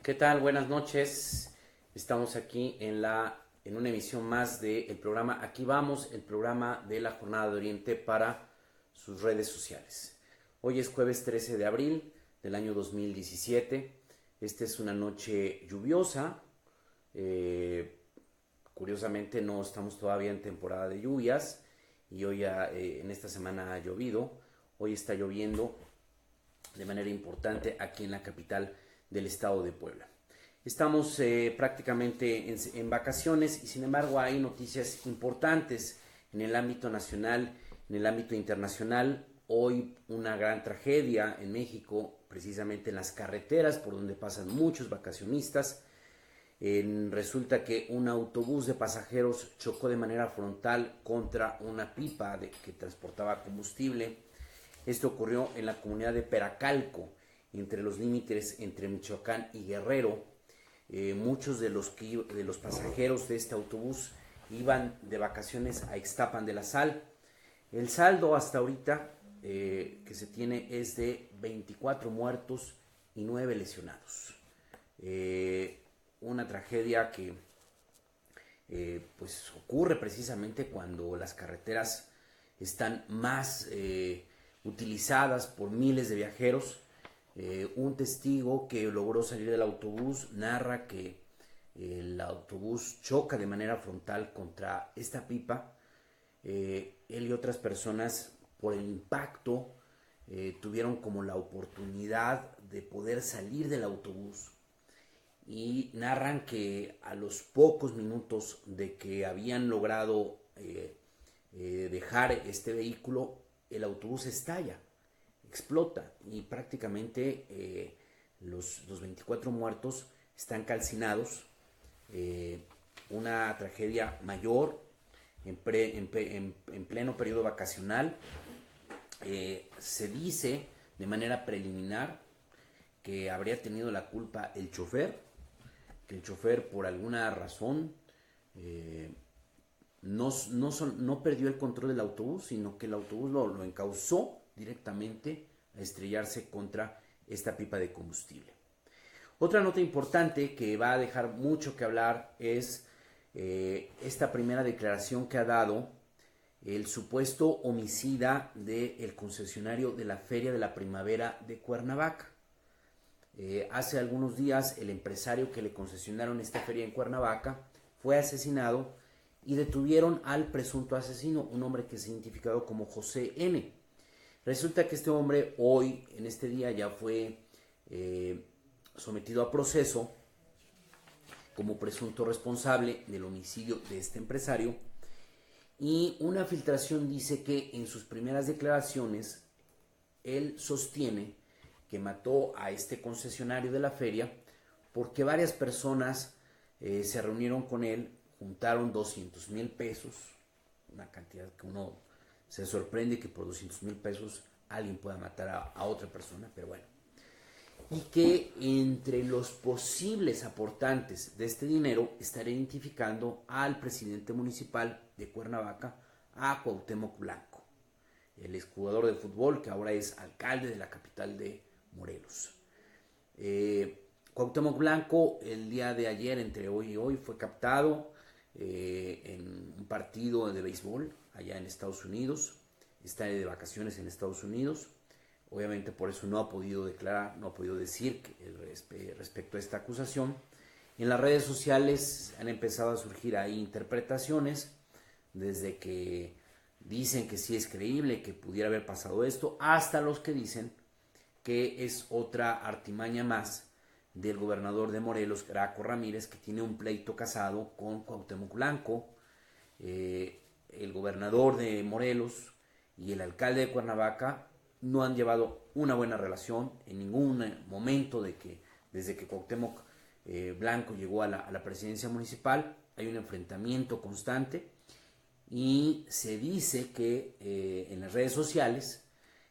¿Qué tal? Buenas noches. Estamos aquí en una emisión más del programa Aquí vamos, el programa de la Jornada de Oriente para sus redes sociales. Hoy es jueves 13 de abril del año 2017. Esta es una noche lluviosa. Eh, Curiosamente no estamos todavía en temporada de lluvias y hoy en esta semana ha llovido. Hoy está lloviendo de manera importante aquí en la capital del estado de Puebla. Estamos prácticamente en vacaciones y sin embargo hay noticias importantes en el ámbito nacional, en el ámbito internacional. Hoy una gran tragedia en México, precisamente en las carreteras por donde pasan muchos vacacionistas. Resulta que un autobús de pasajeros chocó de manera frontal contra una pipa que transportaba combustible. Esto ocurrió en la comunidad de Peracalco, entre los límites entre Michoacán y Guerrero. Muchos de los pasajeros de este autobús iban de vacaciones a Ixtapan de la Sal. El saldo hasta ahorita que se tiene es de 24 muertos y 9 lesionados. Una tragedia que pues ocurre precisamente cuando las carreteras están más utilizadas por miles de viajeros. Un testigo que logró salir del autobús narra que el autobús choca de manera frontal contra esta pipa. Él y otras personas, por el impacto, tuvieron como la oportunidad de poder salir del autobús y narran que a los pocos minutos de que habían logrado dejar este vehículo, el autobús estalla, explota y prácticamente los 24 muertos están calcinados. Una tragedia mayor en pleno periodo vacacional. Se dice de manera preliminar que habría tenido la culpa el chofer, que el chofer por alguna razón no perdió el control del autobús, sino que el autobús lo encauzó directamente a estrellarse contra esta pipa de combustible. Otra nota importante que va a dejar mucho que hablar es esta primera declaración que ha dado el supuesto homicida del concesionario de la Feria de la Primavera de Cuernavaca. Hace algunos días el empresario que le concesionaron esta feria en Cuernavaca fue asesinado y detuvieron al presunto asesino, un hombre que se ha identificado como José N. Resulta que este hombre hoy, en este día, ya fue sometido a proceso como presunto responsable del homicidio de este empresario, y una filtración dice que en sus primeras declaraciones él sostiene que mató a este concesionario de la feria porque varias personas se reunieron con él, juntaron 200,000 pesos, una cantidad que uno se sorprende que por 200,000 pesos alguien pueda matar a otra persona, pero bueno. Y que entre los posibles aportantes de este dinero estará identificando al presidente municipal de Cuernavaca, a Cuauhtémoc Blanco, el exjugador de fútbol que ahora es alcalde de la capital de Morelos. Cuauhtémoc Blanco el día de ayer, entre hoy y hoy, fue captado en un partido de béisbol allá en Estados Unidos. Está de vacaciones en Estados Unidos. Obviamente por eso no ha podido declarar, no ha podido decir respecto a esta acusación. En las redes sociales han empezado a surgir ahí interpretaciones, desde que dicen que sí es creíble que pudiera haber pasado esto, hasta los que dicen que es otra artimaña más del gobernador de Morelos, Graco Ramírez, que tiene un pleito casado con Cuauhtémoc Blanco. El gobernador de Morelos y el alcalde de Cuernavaca no han llevado una buena relación en ningún momento desde que Cuauhtémoc Blanco llegó a la presidencia municipal. Hay un enfrentamiento constante y se dice que en las redes sociales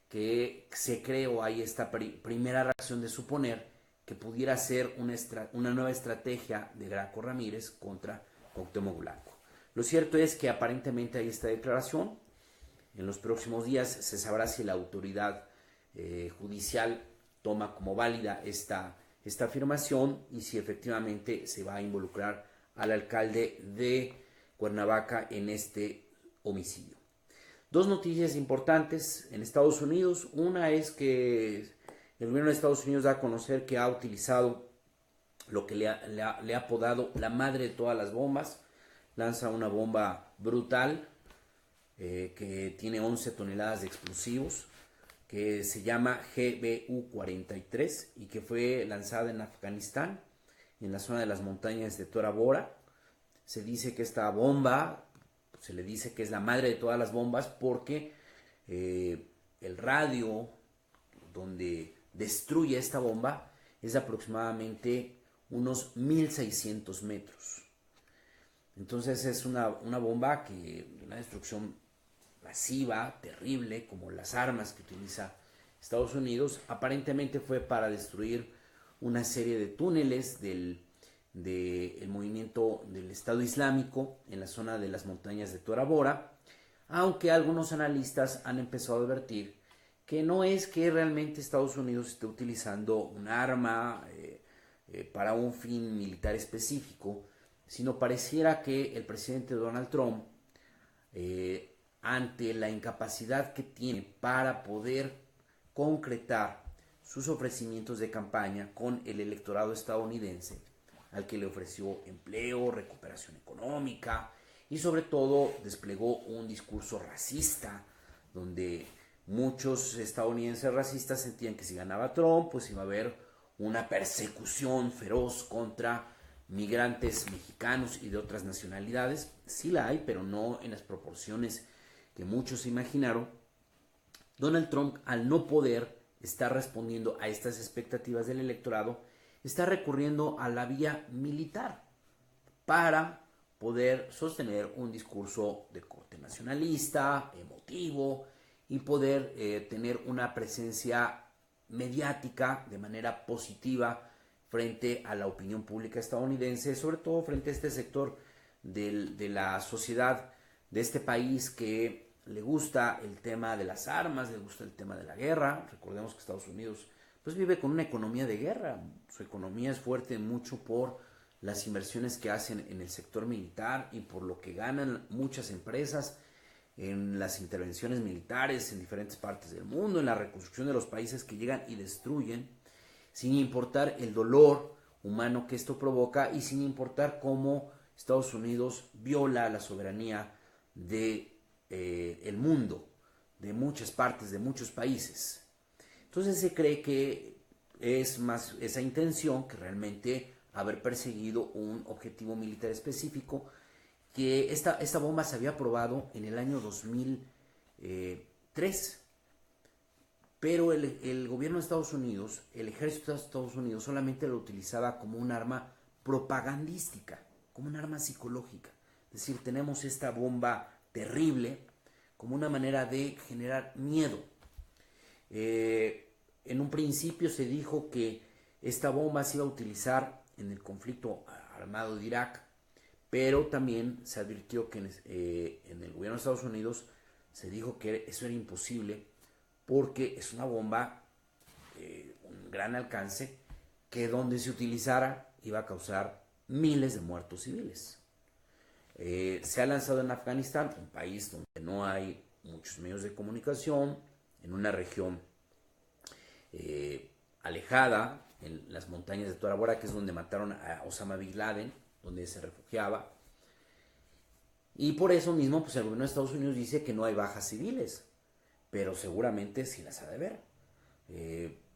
que se creó ahí esta primera reacción de suponer que pudiera ser una nueva estrategia de Graco Ramírez contra Cuauhtémoc Blanco. Lo cierto es que aparentemente hay esta declaración. En los próximos días se sabrá si la autoridad judicial toma como válida esta esta afirmación y si efectivamente se va a involucrar al alcalde de Cuernavaca en este homicidio. Dos noticias importantes en Estados Unidos. Una es que el gobierno de Estados Unidos da a conocer que ha utilizado lo que le ha apodado la madre de todas las bombas. Lanza una bomba brutal que tiene 11 toneladas de explosivos, que se llama GBU-43 y que fue lanzada en Afganistán, en la zona de las montañas de Tora Bora. Se dice que esta bomba, se le dice que es la madre de todas las bombas porque el radio donde destruye esta bomba es aproximadamente unos 1600 metros. Entonces es una bomba que una destrucción masiva, terrible, como las armas que utiliza Estados Unidos. Aparentemente fue para destruir una serie de túneles del movimiento del Estado Islámico en la zona de las montañas de Tora Bora, aunque algunos analistas han empezado a advertir que no es que realmente Estados Unidos esté utilizando un arma para un fin militar específico, sino pareciera que el presidente Donald Trump, ante la incapacidad que tiene para poder concretar sus ofrecimientos de campaña con el electorado estadounidense, al que le ofreció empleo, recuperación económica y sobre todo desplegó un discurso racista, donde muchos estadounidenses racistas sentían que si ganaba Trump, pues iba a haber una persecución feroz contra migrantes mexicanos y de otras nacionalidades. Sí la hay, pero no en las proporciones que muchos imaginaron. Donald Trump, al no poder estar respondiendo a estas expectativas del electorado, está recurriendo a la vía militar para poder sostener un discurso de corte nacionalista, emotivo, y poder tener una presencia mediática de manera positiva frente a la opinión pública estadounidense, sobre todo frente a este sector de la sociedad de este país que le gusta el tema de las armas, le gusta el tema de la guerra. Recordemos que Estados Unidos pues vive con una economía de guerra. Su economía es fuerte mucho por las inversiones que hacen en el sector militar y por lo que ganan muchas empresas en las intervenciones militares en diferentes partes del mundo, en la reconstrucción de los países que llegan y destruyen, sin importar el dolor humano que esto provoca y sin importar cómo Estados Unidos viola la soberanía de el mundo, de muchas partes, de muchos países. Entonces se cree que es más esa intención que realmente haber perseguido un objetivo militar específico, que esta bomba se había probado en el año 2003, pero el gobierno de Estados Unidos, el ejército de Estados Unidos solamente lo utilizaba como un arma propagandística, como un arma psicológica. Es decir, tenemos esta bomba terrible como una manera de generar miedo. En un principio se dijo que esta bomba se iba a utilizar en el conflicto armado de Irak, pero también se advirtió que en el gobierno de Estados Unidos se dijo que eso era imposible porque es una bomba un gran alcance que donde se utilizara iba a causar miles de muertos civiles. Se ha lanzado en Afganistán, un país donde no hay muchos medios de comunicación, en una región alejada, en las montañas de Tora Bora, que es donde mataron a Osama Bin Laden, donde se refugiaba. Y por eso mismo, pues el gobierno de Estados Unidos dice que no hay bajas civiles, pero seguramente sí las ha de haber.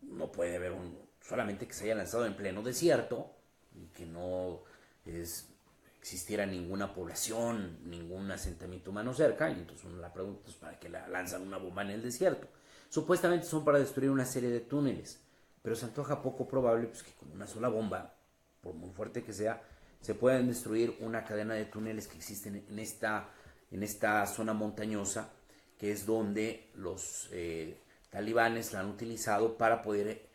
No puede haber solamente que se haya lanzado en pleno desierto y que no existiera ninguna población, ningún asentamiento humano cerca, y entonces uno la pregunta, pues, ¿para qué lanzan una bomba en el desierto? Supuestamente son para destruir una serie de túneles, pero se antoja poco probable pues, que con una sola bomba, por muy fuerte que sea, se puedan destruir una cadena de túneles que existen en esta zona montañosa, que es donde los talibanes la han utilizado para poder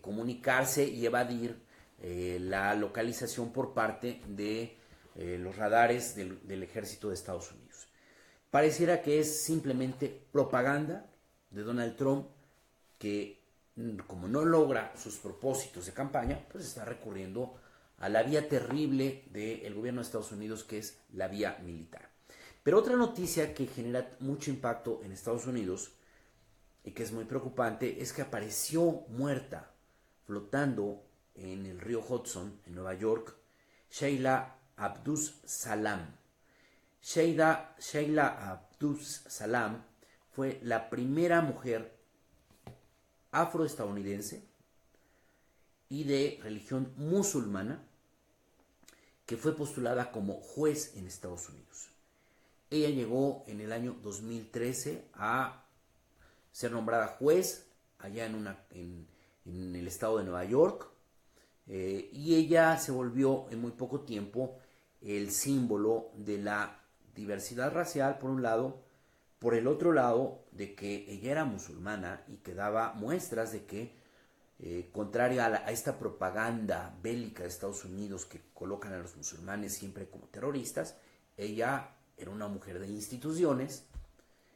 comunicarse y evadir la localización por parte de los radares del ejército de Estados Unidos. Pareciera que es simplemente propaganda de Donald Trump, que como no logra sus propósitos de campaña, pues está recurriendo a la vía terrible del gobierno de Estados Unidos, que es la vía militar. Pero otra noticia que genera mucho impacto en Estados Unidos y que es muy preocupante es que apareció muerta, flotando en el río Hudson, en Nueva York, Sheila Abdus Salam. Sheila Abdus Salam fue la primera mujer afroestadounidense y de religión musulmana que fue postulada como juez en Estados Unidos. Ella llegó en el año 2013 a ser nombrada juez allá en el estado de Nueva York, y ella se volvió en muy poco tiempo el símbolo de la diversidad racial, por un lado, por el otro lado, de que ella era musulmana y que daba muestras de que, contraria a esta propaganda bélica de Estados Unidos que colocan a los musulmanes siempre como terroristas, ella era una mujer de instituciones,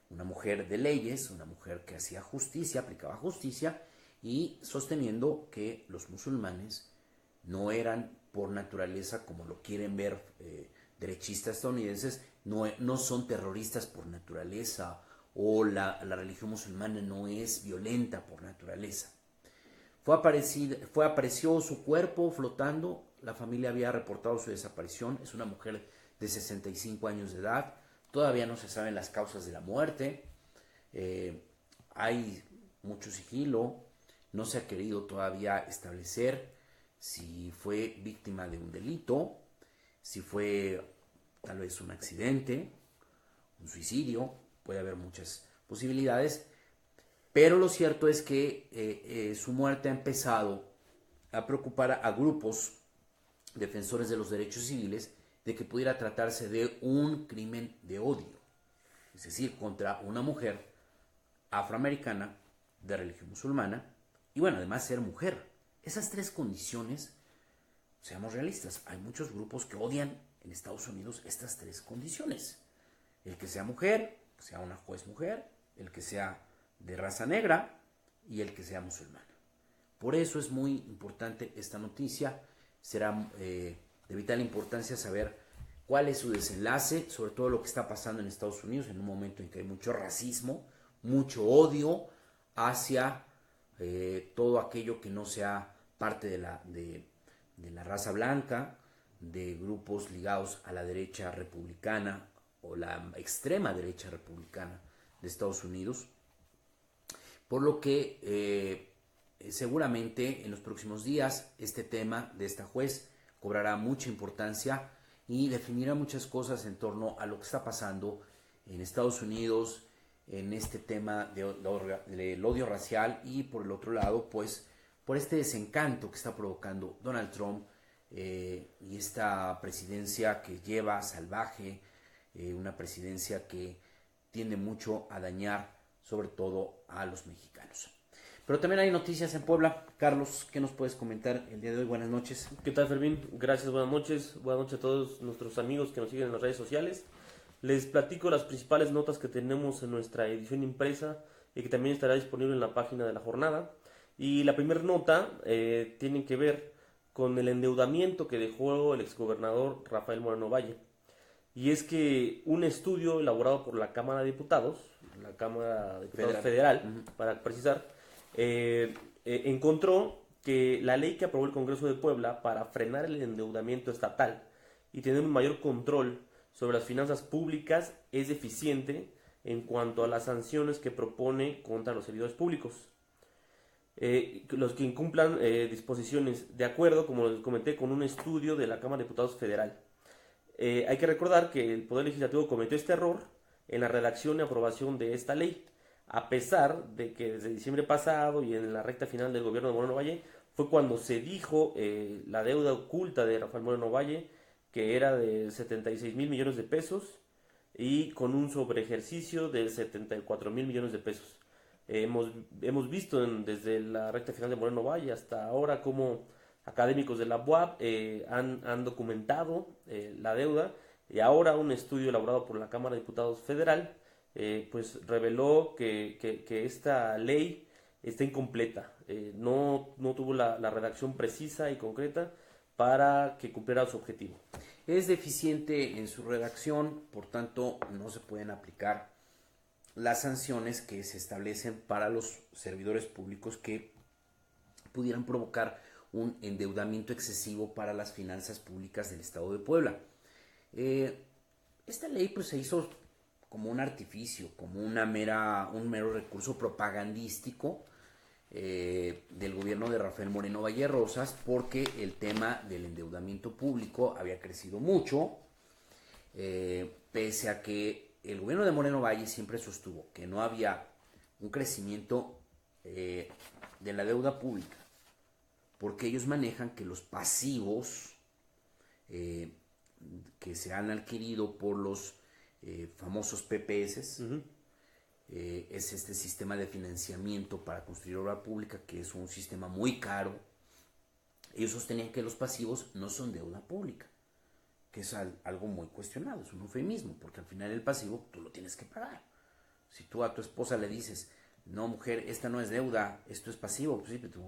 una mujer de leyes, una mujer que hacía justicia, aplicaba justicia, y sosteniendo que los musulmanes no eran por naturaleza, como lo quieren ver derechistas estadounidenses, no son terroristas por naturaleza, o la religión musulmana no es violenta por naturaleza. Apareció su cuerpo flotando, la familia había reportado su desaparición, es una mujer de 65 años de edad, todavía no se saben las causas de la muerte, hay mucho sigilo, no se ha querido todavía establecer si fue víctima de un delito, si fue tal vez un accidente, un suicidio, puede haber muchas posibilidades, pero lo cierto es que su muerte ha empezado a preocupar a grupos defensores de los derechos civiles de que pudiera tratarse de un crimen de odio, es decir, contra una mujer afroamericana de religión musulmana y bueno, además ser mujer. Esas tres condiciones, seamos realistas, hay muchos grupos que odian en Estados Unidos estas tres condiciones. El que sea mujer, que sea una juez mujer, el que sea de raza negra y el que sea musulmana. Por eso es muy importante esta noticia. Será de vital importancia saber cuál es su desenlace, sobre todo lo que está pasando en Estados Unidos en un momento en que hay mucho racismo, mucho odio hacia todo aquello que no sea parte de la raza blanca, de grupos ligados a la derecha republicana o la extrema derecha republicana de Estados Unidos, por lo que seguramente en los próximos días este tema de esta juez cobrará mucha importancia y definirá muchas cosas en torno a lo que está pasando en Estados Unidos en este tema del odio racial y por el otro lado pues por este desencanto que está provocando Donald Trump y esta presidencia que lleva salvaje, una presidencia que tiende mucho a dañar sobre todo a los mexicanos. Pero también hay noticias en Puebla. Carlos, ¿qué nos puedes comentar el día de hoy? Buenas noches. ¿Qué tal, Fermín? Gracias, buenas noches. Buenas noches a todos nuestros amigos que nos siguen en las redes sociales. Les platico las principales notas que tenemos en nuestra edición impresa y que también estará disponible en la página de la jornada. Y la primera nota tiene que ver con el endeudamiento que dejó el exgobernador Rafael Moreno Valle. Y es que un estudio elaborado por la Cámara de Diputados, la Cámara de Diputados Federal, para precisar, encontró que la ley que aprobó el Congreso de Puebla para frenar el endeudamiento estatal y tener un mayor control sobre las finanzas públicas es deficiente en cuanto a las sanciones que propone contra los servidores públicos. Los que incumplan disposiciones de acuerdo, como les comenté, con un estudio de la Cámara de Diputados Federal. Hay que recordar que el Poder Legislativo cometió este error en la redacción y aprobación de esta ley, a pesar de que desde diciembre pasado y en la recta final del gobierno de Moreno Valle fue cuando se dijo la deuda oculta de Rafael Moreno Valle, que era de 76 mil millones de pesos y con un sobreejercicio de 74 mil millones de pesos. Hemos visto desde la recta final de Moreno Valle hasta ahora cómo académicos de la UAP han documentado la deuda, y ahora un estudio elaborado por la Cámara de Diputados Federal pues reveló que esta ley está incompleta. No tuvo la redacción precisa y concreta para que cumpliera su objetivo. Es deficiente en su redacción, por tanto no se pueden aplicar las sanciones que se establecen para los servidores públicos que pudieran provocar un endeudamiento excesivo para las finanzas públicas del Estado de Puebla. Esta ley pues se hizo como un artificio, como un mero recurso propagandístico del gobierno de Rafael Moreno Valle Rosas, porque el tema del endeudamiento público había crecido mucho, pese a que el gobierno de Moreno Valle siempre sostuvo que no había un crecimiento de la deuda pública, porque ellos manejan que los pasivos que se han adquirido por los famosos PPS, es este sistema de financiamiento para construir obra pública, que es un sistema muy caro. Ellos sostenían que los pasivos no son deuda pública, que es algo muy cuestionado, es un eufemismo, porque al final el pasivo tú lo tienes que pagar. Si tú a tu esposa le dices, no mujer, esta no es deuda, esto es pasivo, pues sí, pero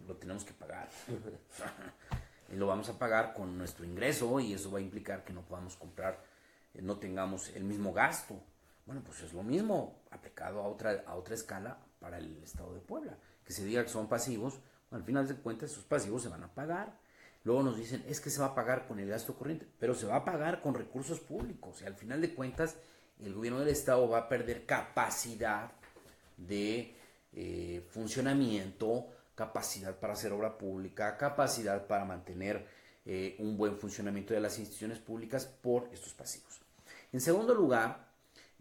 lo tenemos que pagar. Y lo vamos a pagar con nuestro ingreso, y eso va a implicar que no podamos comprar, no tengamos el mismo gasto. Bueno, pues es lo mismo aplicado a otra escala para el Estado de Puebla. Que se diga que son pasivos, bueno, al final de cuentas esos pasivos se van a pagar. Luego nos dicen, es que se va a pagar con el gasto corriente, pero se va a pagar con recursos públicos. Y al final de cuentas el gobierno del Estado va a perder capacidad de funcionamiento, capacidad para hacer obra pública, capacidad para mantener un buen funcionamiento de las instituciones públicas por estos pasivos. En segundo lugar,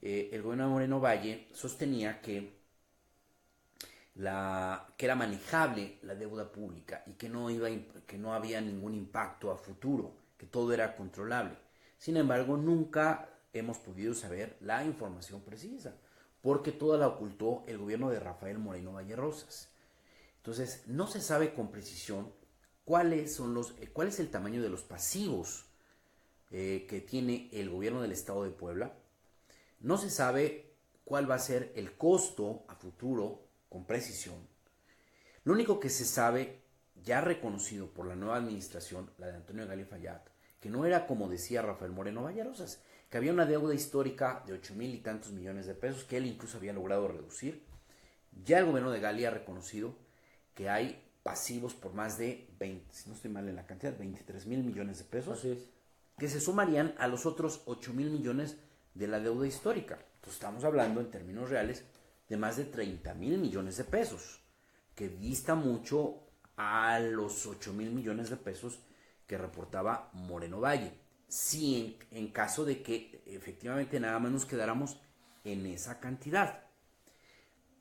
el gobierno de Moreno Valle sostenía que era manejable la deuda pública y que no había ningún impacto a futuro, que todo era controlable. Sin embargo, nunca hemos podido saber la información precisa, porque toda la ocultó el gobierno de Rafael Moreno Valle Rosas. Entonces, no se sabe con precisión cuál es el tamaño de los pasivos que tiene el gobierno del Estado de Puebla. No se sabe cuál va a ser el costo a futuro con precisión. Lo único que se sabe, ya reconocido por la nueva administración, la de Antonio Gali Fayad, que no era como decía Rafael Moreno Valle Rosas, que había una deuda histórica de 8,000 y tantos millones de pesos que él incluso había logrado reducir. Ya el gobierno de Gali ha reconocido que hay pasivos por más de 20, si no estoy mal en la cantidad, 23,000 millones de pesos. Así es. Que se sumarían a los otros 8,000 millones de la deuda histórica. Entonces estamos hablando en términos reales de más de 30,000 millones de pesos, que dista mucho a los 8,000 millones de pesos que reportaba Moreno Valle. Si en caso de que efectivamente nada más nos quedáramos en esa cantidad.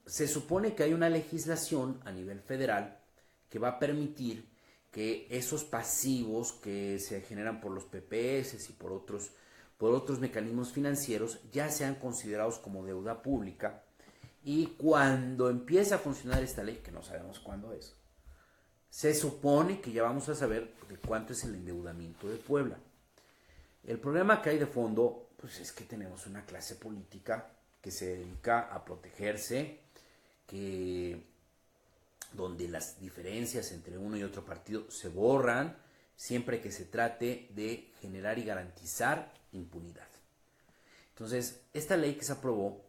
Se supone que hay una legislación a nivel federal que va a permitir que esos pasivos que se generan por los PPS y por otros mecanismos financieros ya sean considerados como deuda pública, y cuando empiece a funcionar esta ley, que no sabemos cuándo es, se supone que ya vamos a saber de cuánto es el endeudamiento de Puebla. El problema que hay de fondo pues es que tenemos una clase política que se dedica a protegerse, donde las diferencias entre uno y otro partido se borran siempre que se trate de generar y garantizar impunidad. Entonces, esta ley que se aprobó,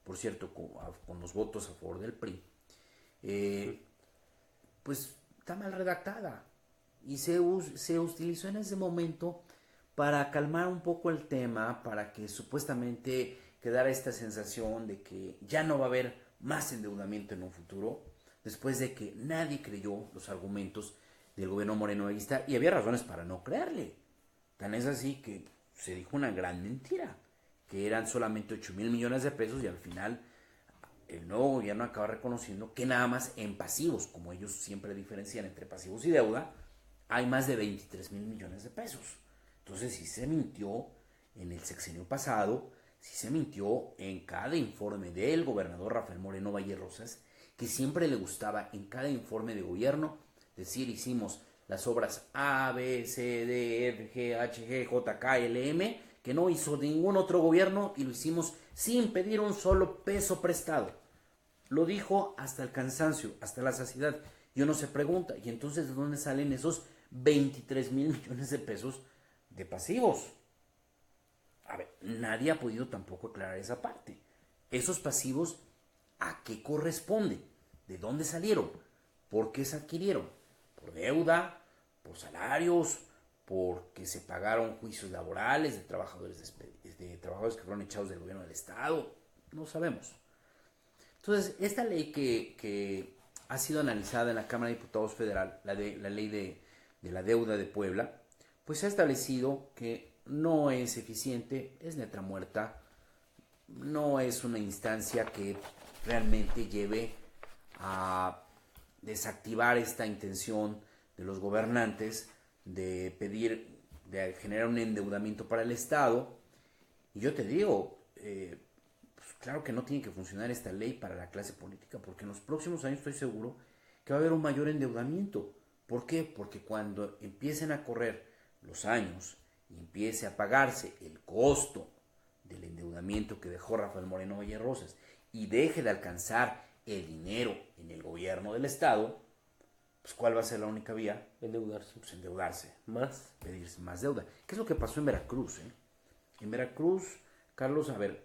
por cierto, con los votos a favor del PRI, pues está mal redactada y se utilizó en ese momento para calmar un poco el tema, para que supuestamente quedara esta sensación de que ya no va a haber más endeudamiento en un futuro, después de que nadie creyó los argumentos del gobierno morenovallista, y había razones para no creerle. Tan es así que se dijo una gran mentira, que eran solamente 8,000 millones de pesos, y al final el nuevo gobierno acaba reconociendo que nada más en pasivos, como ellos siempre diferencian entre pasivos y deuda, hay más de 23,000 millones de pesos. Entonces sí se mintió en el sexenio pasado, sí se mintió en cada informe del gobernador Rafael Moreno Valle Rosas, que siempre le gustaba en cada informe de gobierno decir: hicimos las obras A, B, C, D, F, G, H, G, J, K, L, M, que no hizo ningún otro gobierno, y lo hicimos sin pedir un solo peso prestado. lo dijo hasta el cansancio, hasta la saciedad. Y uno se pregunta, ¿y entonces de dónde salen esos 23,000 millones de pesos de pasivos? A ver, nadie ha podido tampoco aclarar esa parte. Esos pasivos, ¿a qué corresponden? ¿De dónde salieron? ¿Por qué se adquirieron? ¿Por deuda? ¿Por salarios? ¿Porque se pagaron juicios laborales de trabajadores que fueron echados del gobierno del Estado? No sabemos. Entonces, esta ley que ha sido analizada en la Cámara de Diputados Federal, la ley de la deuda de Puebla, pues se ha establecido que no es eficiente, es letra muerta, no es una instancia que realmente lleve a desactivar esta intención de los gobernantes de pedir, de generar un endeudamiento para el Estado. Y yo te digo, pues claro que no tiene que funcionar esta ley para la clase política, porque en los próximos años estoy seguro que va a haber un mayor endeudamiento. ¿Por qué? Porque cuando empiecen a correr los años y empiece a pagarse el costo del endeudamiento que dejó Rafael Moreno Valle-Rosas y deje de alcanzar el dinero en el gobierno del Estado, pues ¿cuál va a ser la única vía? Endeudarse. Pues endeudarse. Más. Pedirse más deuda. ¿Qué es lo que pasó en Veracruz? En Veracruz, Carlos, a ver,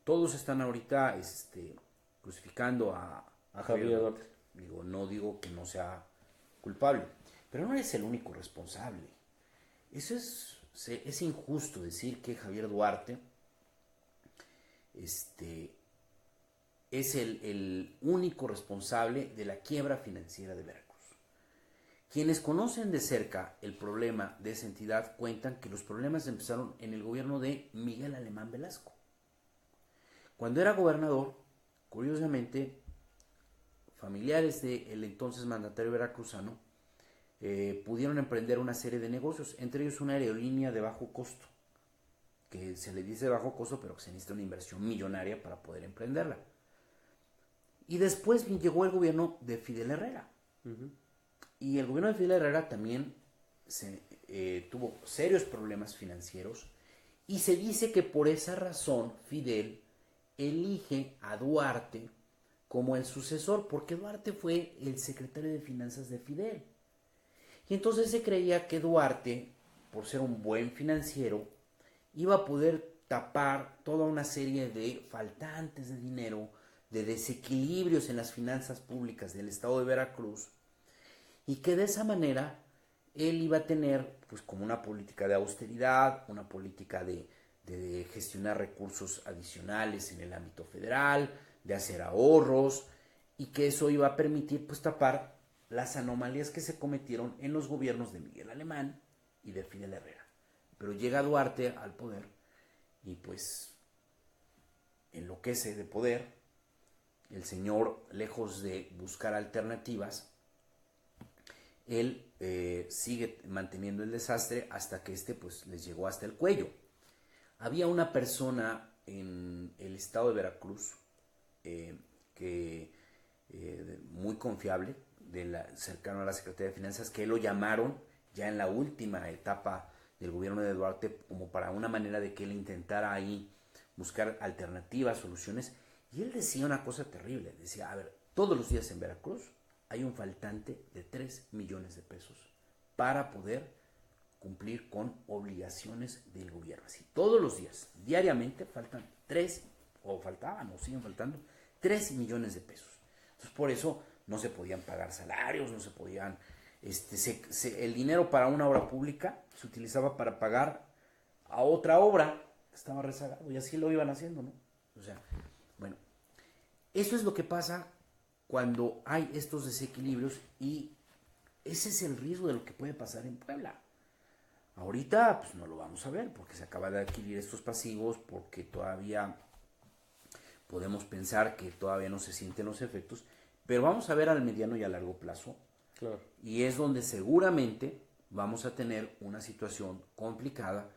todos están ahorita crucificando a Javier Duarte. No digo que no sea culpable, pero no es el único responsable. Eso es injusto decir que Javier Duarte es el único responsable de la quiebra financiera de Veracruz. Quienes conocen de cerca el problema de esa entidad cuentan que los problemas empezaron en el gobierno de Miguel Alemán Velasco. Cuando era gobernador, curiosamente, familiares del entonces mandatario veracruzano pudieron emprender una serie de negocios, entre ellos una aerolínea de bajo costo, que se le dice de bajo costo, pero que se necesita una inversión millonaria para poder emprenderla. Y después llegó el gobierno de Fidel Herrera. Uh-huh. Y el gobierno de Fidel Herrera también tuvo serios problemas financieros, y se dice que por esa razón Fidel elige a Duarte como el sucesor, porque Duarte fue el secretario de Finanzas de Fidel. Y entonces se creía que Duarte, por ser un buen financiero, iba a poder tapar toda una serie de faltantes de dinero, de desequilibrios en las finanzas públicas del estado de Veracruz, y que de esa manera él iba a tener pues como una política de austeridad, una política de gestionar recursos adicionales en el ámbito federal, de hacer ahorros, y que eso iba a permitir pues tapar las anomalías que se cometieron en los gobiernos de Miguel Alemán y de Fidel Herrera. Pero llega Duarte al poder y pues enloquece de poder. El señor, lejos de buscar alternativas, él sigue manteniendo el desastre hasta que pues les llegó hasta el cuello. Había una persona en el estado de Veracruz muy confiable, cercano a la Secretaría de Finanzas, que lo llamaron ya en la última etapa del gobierno de Duarte como para una manera de que él intentara ahí buscar alternativas, soluciones, y él decía una cosa terrible, decía, a ver, todos los días en Veracruz hay un faltante de 3 millones de pesos para poder cumplir con obligaciones del gobierno. Así, todos los días, diariamente, faltan 3, o faltaban, o siguen faltando, 3 millones de pesos. Entonces, por eso no se podían pagar salarios, no se podían... el dinero para una obra pública se utilizaba para pagar a otra obra que estaba rezagado, y así lo iban haciendo, ¿no? O sea, bueno, eso es lo que pasa cuando hay estos desequilibrios, y ese es el riesgo de lo que puede pasar en Puebla. Ahorita pues no lo vamos a ver porque se acaba de adquirir estos pasivos, porque todavía podemos pensar que todavía no se sienten los efectos, pero vamos a ver al mediano y a largo plazo. Claro. Y es donde seguramente vamos a tener una situación complicada,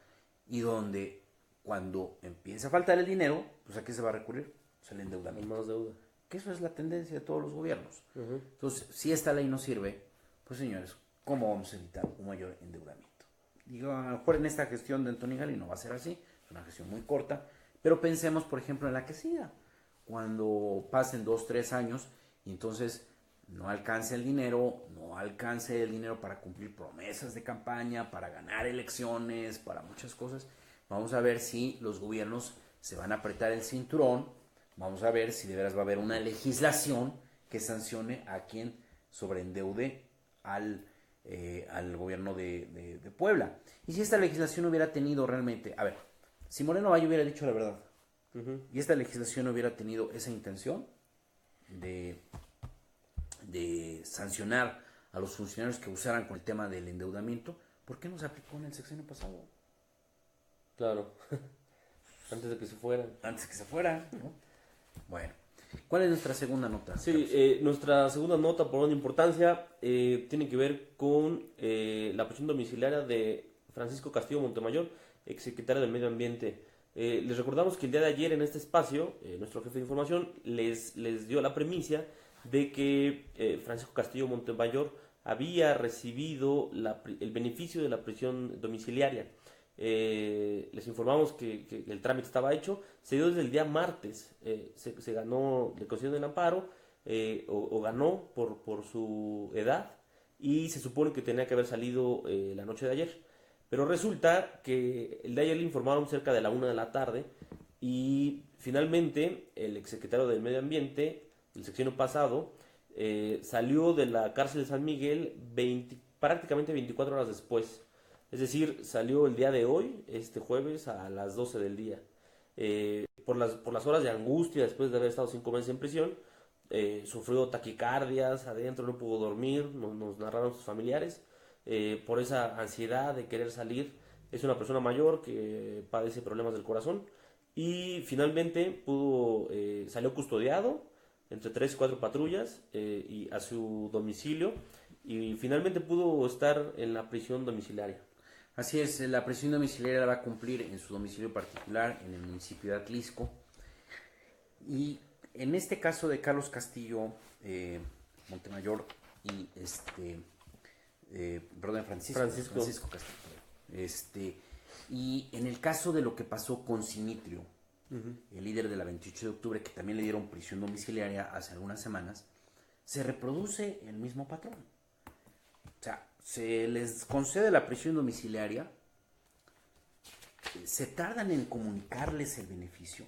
y donde cuando empieza a faltar el dinero, pues ¿a qué se va a recurrir? Pues al endeudamiento. Más deuda. Que eso es la tendencia de todos los gobiernos. Uh-huh. Entonces, si esta ley no sirve, pues señores, ¿cómo vamos a evitar un mayor endeudamiento? Digo, a lo mejor en esta gestión de Antonio Gali no va a ser así, es una gestión muy corta, pero pensemos, por ejemplo, en la que siga. cuando pasen 2, 3 años y entonces no alcance el dinero, para cumplir promesas de campaña, para ganar elecciones, para muchas cosas. Vamos a ver si los gobiernos se van a apretar el cinturón, vamos a ver si de veras va a haber una legislación que sancione a quien sobreendeude al gobierno de Puebla. Y si esta legislación hubiera tenido realmente, a ver, si Moreno Valle hubiera dicho la verdad, y esta legislación hubiera tenido esa intención de sancionar a los funcionarios que usaran con el tema del endeudamiento, ¿por qué no se aplicó en el sexenio pasado? Claro, antes de que se fueran. Antes de que se fuera, ¿no? Bueno, ¿cuál es nuestra segunda nota? Sí, nuestra segunda nota por una importancia tiene que ver con la prisión domiciliaria de Francisco Castillo Montemayor, exsecretario del Medio Ambiente. Les recordamos que el día de ayer en este espacio, nuestro jefe de información les dio la primicia de que Francisco Castillo Montemayor había recibido el beneficio de la prisión domiciliaria. Les informamos que el trámite estaba hecho, se dio desde el día martes, se ganó, le concedieron el amparo o ganó por su edad y se supone que tenía que haber salido la noche de ayer, pero resulta que el de ayer le informaron cerca de la 1 de la tarde y finalmente el exsecretario del Medio Ambiente del sexenio pasado salió de la cárcel de San Miguel prácticamente 24 horas después. Es decir, salió el día de hoy, este jueves, a las 12 del día. Por las horas de angustia, después de haber estado 5 meses en prisión, sufrió taquicardias adentro, no pudo dormir, nos narraron sus familiares, por esa ansiedad de querer salir. Es una persona mayor que padece problemas del corazón y finalmente salió custodiado entre 3 y 4 patrullas y a su domicilio y finalmente pudo estar en la prisión domiciliaria. Así es, la prisión domiciliaria la va a cumplir en su domicilio particular en el municipio de Atlisco. Y en este caso de Carlos Castillo Montemayor y Francisco Castillo. Y en el caso de lo que pasó con Simitrio, el líder de la 28 de octubre, que también le dieron prisión domiciliaria hace algunas semanas, se reproduce el mismo patrón. O sea, se les concede la prisión domiciliaria, se tardan en comunicarles el beneficio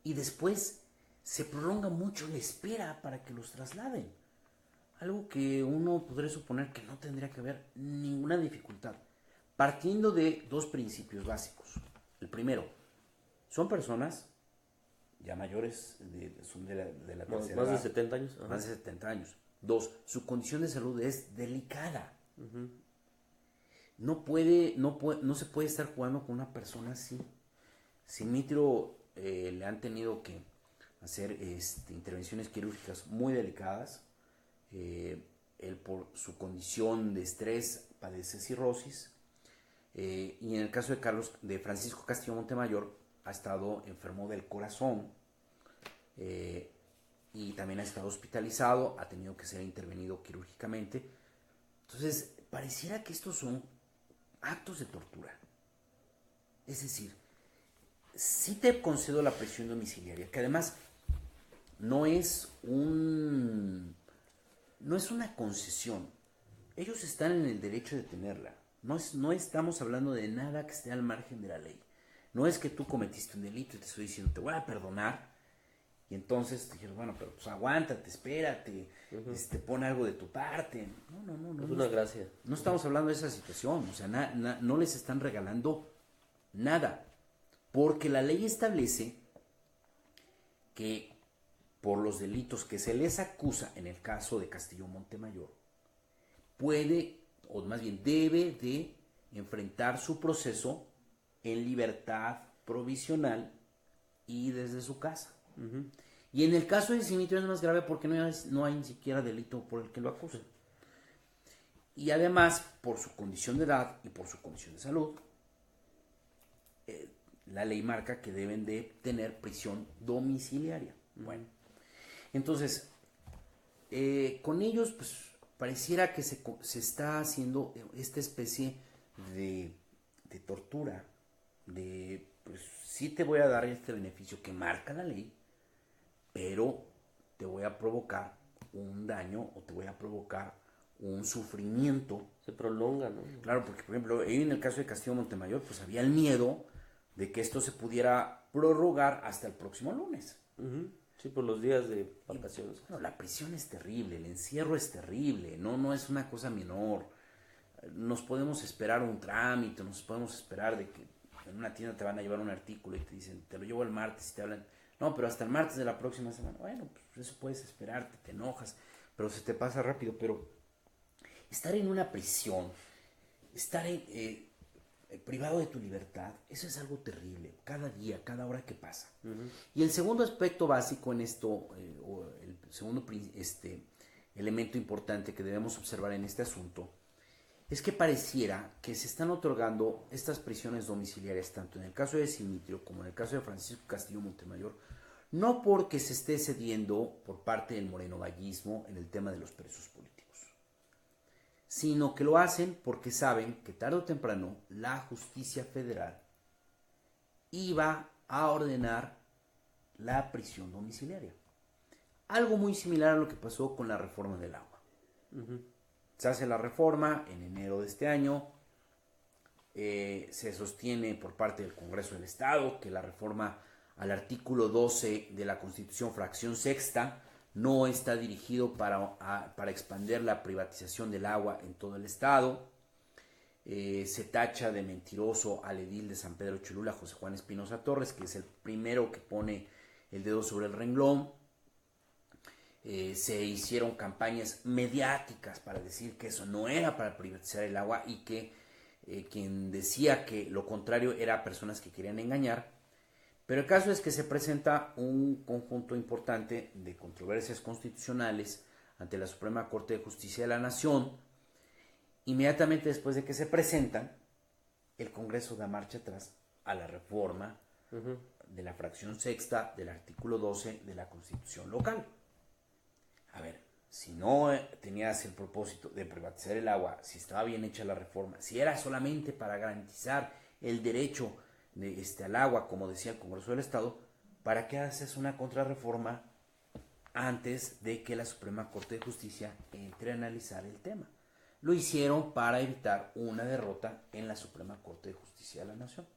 y después se prolonga mucho la espera para que los trasladen. Algo que uno podría suponer que no tendría que haber ninguna dificultad. Partiendo de 2 principios básicos. El primero, son personas ya mayores, son de la tercera edad. Más de 70 años. Más de 70 años. 2, su condición de salud es delicada. No se puede estar jugando con una persona así. Simitrio le han tenido que hacer intervenciones quirúrgicas muy delicadas. Él por su condición de estrés padece cirrosis. Y en el caso de Francisco Castillo Montemayor, ha estado enfermo del corazón. Y también ha estado hospitalizado, ha tenido que ser intervenido quirúrgicamente. Entonces, pareciera que estos son actos de tortura. Es decir, sí te concedo la prisión domiciliaria, que además no es una concesión. Ellos están en el derecho de tenerla. No estamos hablando de nada que esté al margen de la ley. No es que tú cometiste un delito y te estoy diciendo, te voy a perdonar. Y entonces te dijeron, bueno, pero pues aguántate, espérate, pon algo de tu parte. No. Es una gracia. No estamos hablando de esa situación, o sea, no les están regalando nada. Porque la ley establece que por los delitos que se les acusa en el caso de Castillo Montemayor, puede, o más bien debe de enfrentar su proceso en libertad provisional y desde su casa. Y en el caso de Simitrio es más grave porque no hay ni siquiera delito por el que lo acusen. Y además, por su condición de edad y por su condición de salud, la ley marca que deben de tener prisión domiciliaria. Bueno, entonces, con ellos, pues, pareciera que se está haciendo esta especie de tortura, de pues sí te voy a dar este beneficio que marca la ley, pero te voy a provocar un daño o te voy a provocar un sufrimiento. Se prolonga, ¿no? Claro, porque por ejemplo, en el caso de Castillo Montemayor, pues había el miedo de que esto se pudiera prorrogar hasta el próximo lunes. Uh-huh. Sí, por los días de vacaciones. Bueno, la prisión es terrible, el encierro es terrible, no es una cosa menor. Nos podemos esperar un trámite, nos podemos esperar de que en una tienda te van a llevar un artículo y te dicen, te lo llevo el martes y te hablan, no, pero hasta el martes de la próxima semana. Bueno, pues eso puedes esperarte, te enojas, pero se te pasa rápido. Pero estar en una prisión, estar privado de tu libertad, eso es algo terrible, cada día, cada hora que pasa. Uh-huh. Y el segundo aspecto básico en esto, o el segundo elemento importante que debemos observar en este asunto, es que pareciera que se están otorgando estas prisiones domiciliarias, tanto en el caso de Simitrio como en el caso de Francisco Castillo Montemayor, no porque se esté cediendo por parte del morenovallismo en el tema de los presos políticos, sino que lo hacen porque saben que tarde o temprano la justicia federal iba a ordenar la prisión domiciliaria. Algo muy similar a lo que pasó con la reforma del agua. Uh-huh. Se hace la reforma en enero de este año, se sostiene por parte del Congreso del Estado que la reforma al artículo 12 de la Constitución, fracción sexta, no está dirigido para expandir la privatización del agua en todo el Estado. Se tacha de mentiroso al edil de San Pedro Cholula, José Juan Espinosa Torres, que es el primero que pone el dedo sobre el renglón. Se hicieron campañas mediáticas para decir que eso no era para privatizar el agua y que quien decía que lo contrario era personas que querían engañar. Pero el caso es que se presenta un conjunto importante de controversias constitucionales ante la Suprema Corte de Justicia de la Nación. Inmediatamente después de que se presentan, el Congreso da marcha atrás a la reforma uh-huh. de la fracción sexta del artículo 12 de la Constitución local. A ver, si no tenías el propósito de privatizar el agua, si estaba bien hecha la reforma, si era solamente para garantizar el derecho al agua, como decía el Congreso del Estado, ¿para qué haces una contrarreforma antes de que la Suprema Corte de Justicia entre a analizar el tema? Lo hicieron para evitar una derrota en la Suprema Corte de Justicia de la Nación.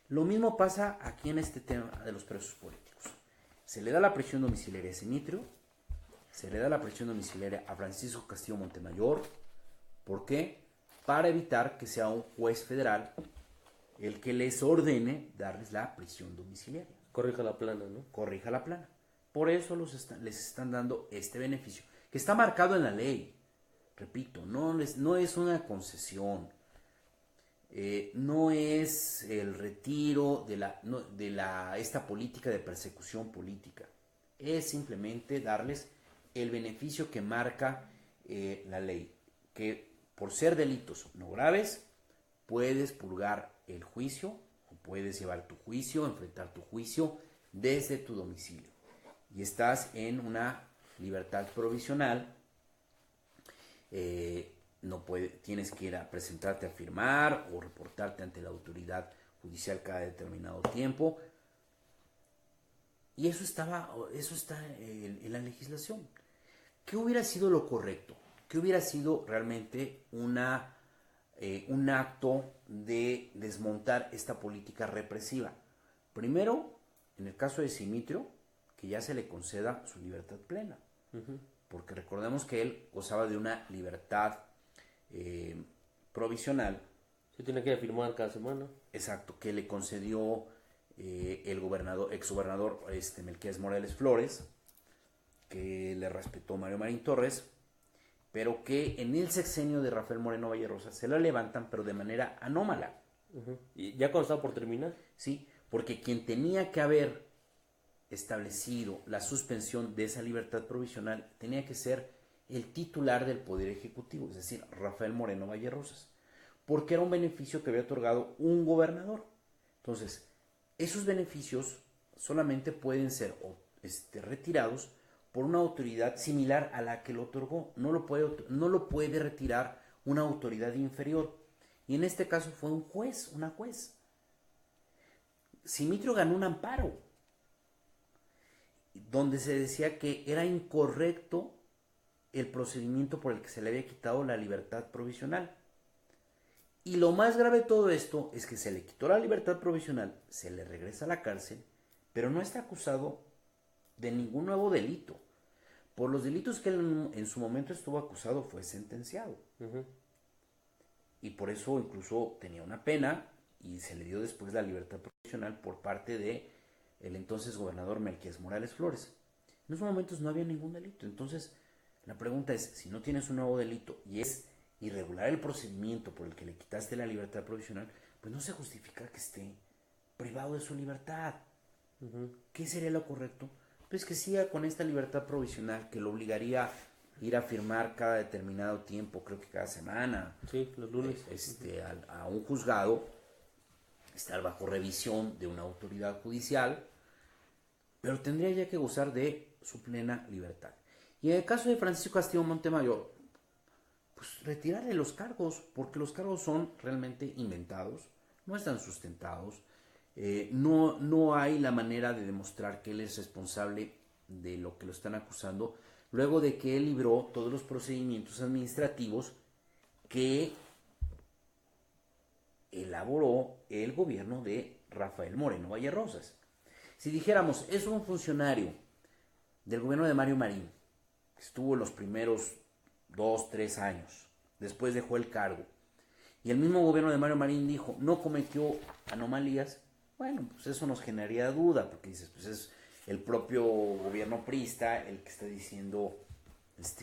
Lo mismo pasa aquí en este tema de los presos políticos. Se le da la prisión domiciliaria a Simitrio, se le da la prisión domiciliaria a Francisco Castillo Montemayor. ¿Por qué? Para evitar que sea un juez federal el que les ordene darles la prisión domiciliaria. Corrija la plana, ¿no? Corrija la plana. Por eso les están dando este beneficio, que está marcado en la ley. Repito, no es una concesión. No es el retiro de esta política de persecución política. Es simplemente darles el beneficio que marca la ley, que por ser delitos no graves, puedes purgar el juicio, o puedes llevar tu juicio, enfrentar tu juicio desde tu domicilio. Y estás en una libertad provisional, tienes que ir a presentarte a firmar o reportarte ante la autoridad judicial cada determinado tiempo. Y eso está en la legislación. ¿Qué hubiera sido lo correcto? ¿Qué hubiera sido realmente un acto de desmontar esta política represiva? Primero, en el caso de Simitrio, que ya se le conceda su libertad plena. Uh-huh. Porque recordemos que él gozaba de una libertad provisional. Se tiene que firmar cada semana. Exacto, que le concedió el exgobernador Melquiades Morales Flores, que le respetó Mario Marín Torres, pero que en el sexenio de Rafael Moreno Vallerosa se la levantan, pero de manera anómala. Uh-huh. ¿Y ya cuando estaba por terminar? Sí, porque quien tenía que haber establecido la suspensión de esa libertad provisional tenía que ser el titular del Poder Ejecutivo, es decir, Rafael Moreno Vallerosas, porque era un beneficio que había otorgado un gobernador. Entonces, esos beneficios solamente pueden ser retirados por una autoridad similar a la que lo otorgó. No lo puede retirar una autoridad inferior. Y en este caso fue un juez, una juez. Simitrio ganó un amparo donde se decía que era incorrecto el procedimiento por el que se le había quitado la libertad provisional. Y lo más grave de todo esto es que se le quitó la libertad provisional, se le regresa a la cárcel, pero no está acusado de ningún nuevo delito. Por los delitos que él en su momento estuvo acusado fue sentenciado. Y por eso incluso tenía una pena y se le dio después la libertad provisional por parte de el entonces gobernador Melquiades Morales Flores. En esos momentos no había ningún delito. Entonces la pregunta es, si no tienes un nuevo delito y es irregular el procedimiento por el que le quitaste la libertad provisional, pues no se justifica que esté privado de su libertad. ¿Qué sería lo correcto? Pues que siga con esta libertad provisional que lo obligaría a ir a firmar cada determinado tiempo, creo que cada semana, sí, los lunes, a un juzgado, estar bajo revisión de una autoridad judicial, pero tendría ya que gozar de su plena libertad. Y en el caso de Francisco Castillo Montemayor, pues retirarle los cargos, porque los cargos son realmente inventados, no están sustentados, no hay la manera de demostrar que él es responsable de lo que lo están acusando, luego de que él libró todos los procedimientos administrativos que elaboró el gobierno de Rafael Moreno Vallerosas. Si dijéramos, es un funcionario del gobierno de Mario Marín, que estuvo los primeros 2, 3 años, después dejó el cargo, y el mismo gobierno de Mario Marín dijo, no cometió anomalías, bueno, pues eso nos generaría duda, porque dices, pues es el propio gobierno priista el que está diciendo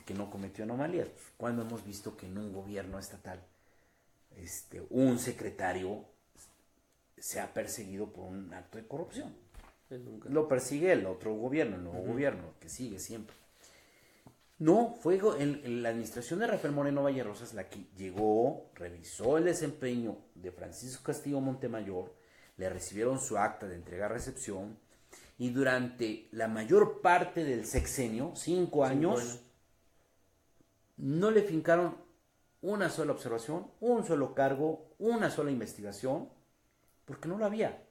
que no cometió anomalías. Pues, ¿cuándo hemos visto que en un gobierno estatal un secretario sea perseguido por un acto de corrupción? Lo persigue el otro gobierno, el nuevo gobierno, que sigue siempre. No, fue la administración de Rafael Moreno Vallerosas la que llegó, revisó el desempeño de Francisco Castillo Montemayor, le recibieron su acta de entrega-recepción y durante la mayor parte del sexenio, 5 años, no le fincaron una sola observación, un solo cargo, una sola investigación, porque no lo había.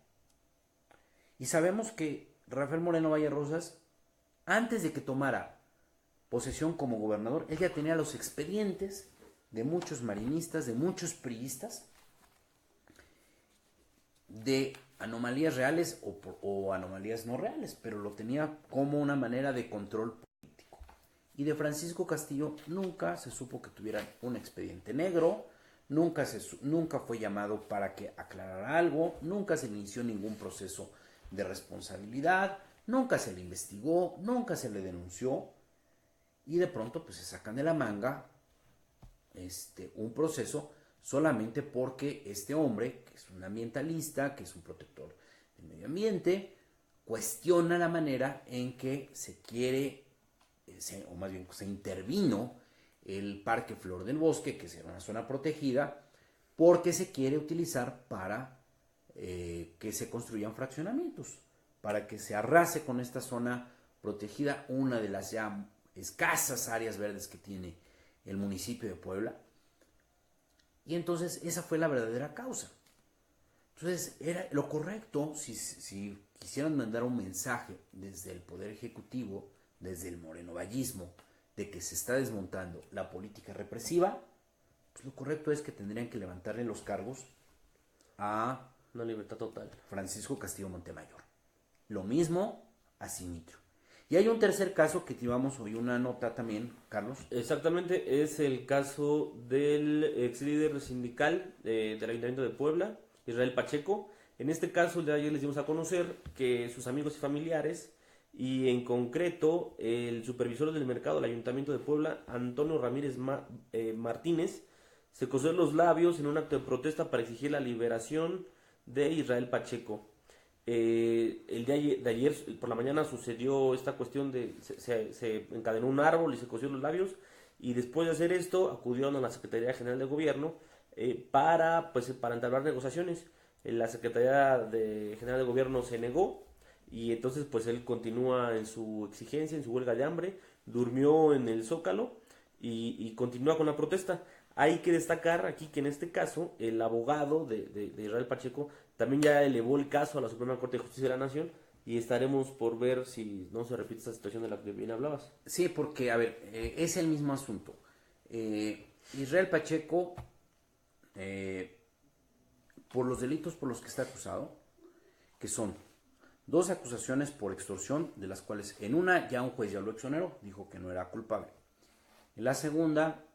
Y sabemos que Rafael Moreno Vallerosas, antes de que tomara posesión como gobernador, él ya tenía los expedientes de muchos marinistas, de muchos priistas, de anomalías reales o anomalías no reales, pero lo tenía como una manera de control político. Y de Francisco Castillo nunca se supo que tuviera un expediente negro, nunca fue llamado para que aclarara algo, nunca se le inició ningún proceso de responsabilidad, nunca se le investigó, nunca se le denunció, y de pronto pues se sacan de la manga un proceso solamente porque este hombre, que es un ambientalista, que es un protector del medio ambiente, cuestiona la manera en que se quiere, o más bien se intervino el Parque Flor del Bosque, que es una zona protegida, porque se quiere utilizar para que se construyan fraccionamientos, para que se arrase con esta zona protegida, una de las ya escasas áreas verdes que tiene el municipio de Puebla. Y entonces esa fue la verdadera causa. Entonces era lo correcto, si quisieran mandar un mensaje desde el Poder Ejecutivo, desde el morenovallismo, de que se está desmontando la política represiva, pues lo correcto es que tendrían que levantarle los cargos a una libertad total. Francisco Castillo Montemayor. Lo mismo a Simitrio. Y hay un tercer caso que llevamos hoy una nota también, Carlos. Exactamente, es el caso del ex líder sindical del Ayuntamiento de Puebla, Israel Pacheco. En este caso, el día de ayer les dimos a conocer que sus amigos y familiares, y en concreto el supervisor del mercado del Ayuntamiento de Puebla, Antonio Ramírez Martínez, se cosió los labios en un acto de protesta para exigir la liberación de Israel Pacheco. El día de ayer por la mañana sucedió esta cuestión de se encadenó un árbol y se cosió los labios, y después de hacer esto acudieron a la Secretaría General de Gobierno para entablar negociaciones. La Secretaría General de Gobierno se negó, y entonces pues él continúa en su exigencia, en su huelga de hambre, durmió en el Zócalo y continúa con la protesta. Hay que destacar aquí que en este caso el abogado de Israel Pacheco también ya elevó el caso a la Suprema Corte de Justicia de la Nación y estaremos por ver si no se repite esta situación de la que bien hablabas. Sí, porque, a ver, es el mismo asunto. Israel Pacheco, por los delitos por los que está acusado, que son 2 acusaciones por extorsión, de las cuales en una ya un juez ya lo exoneró, dijo que no era culpable. En la segunda,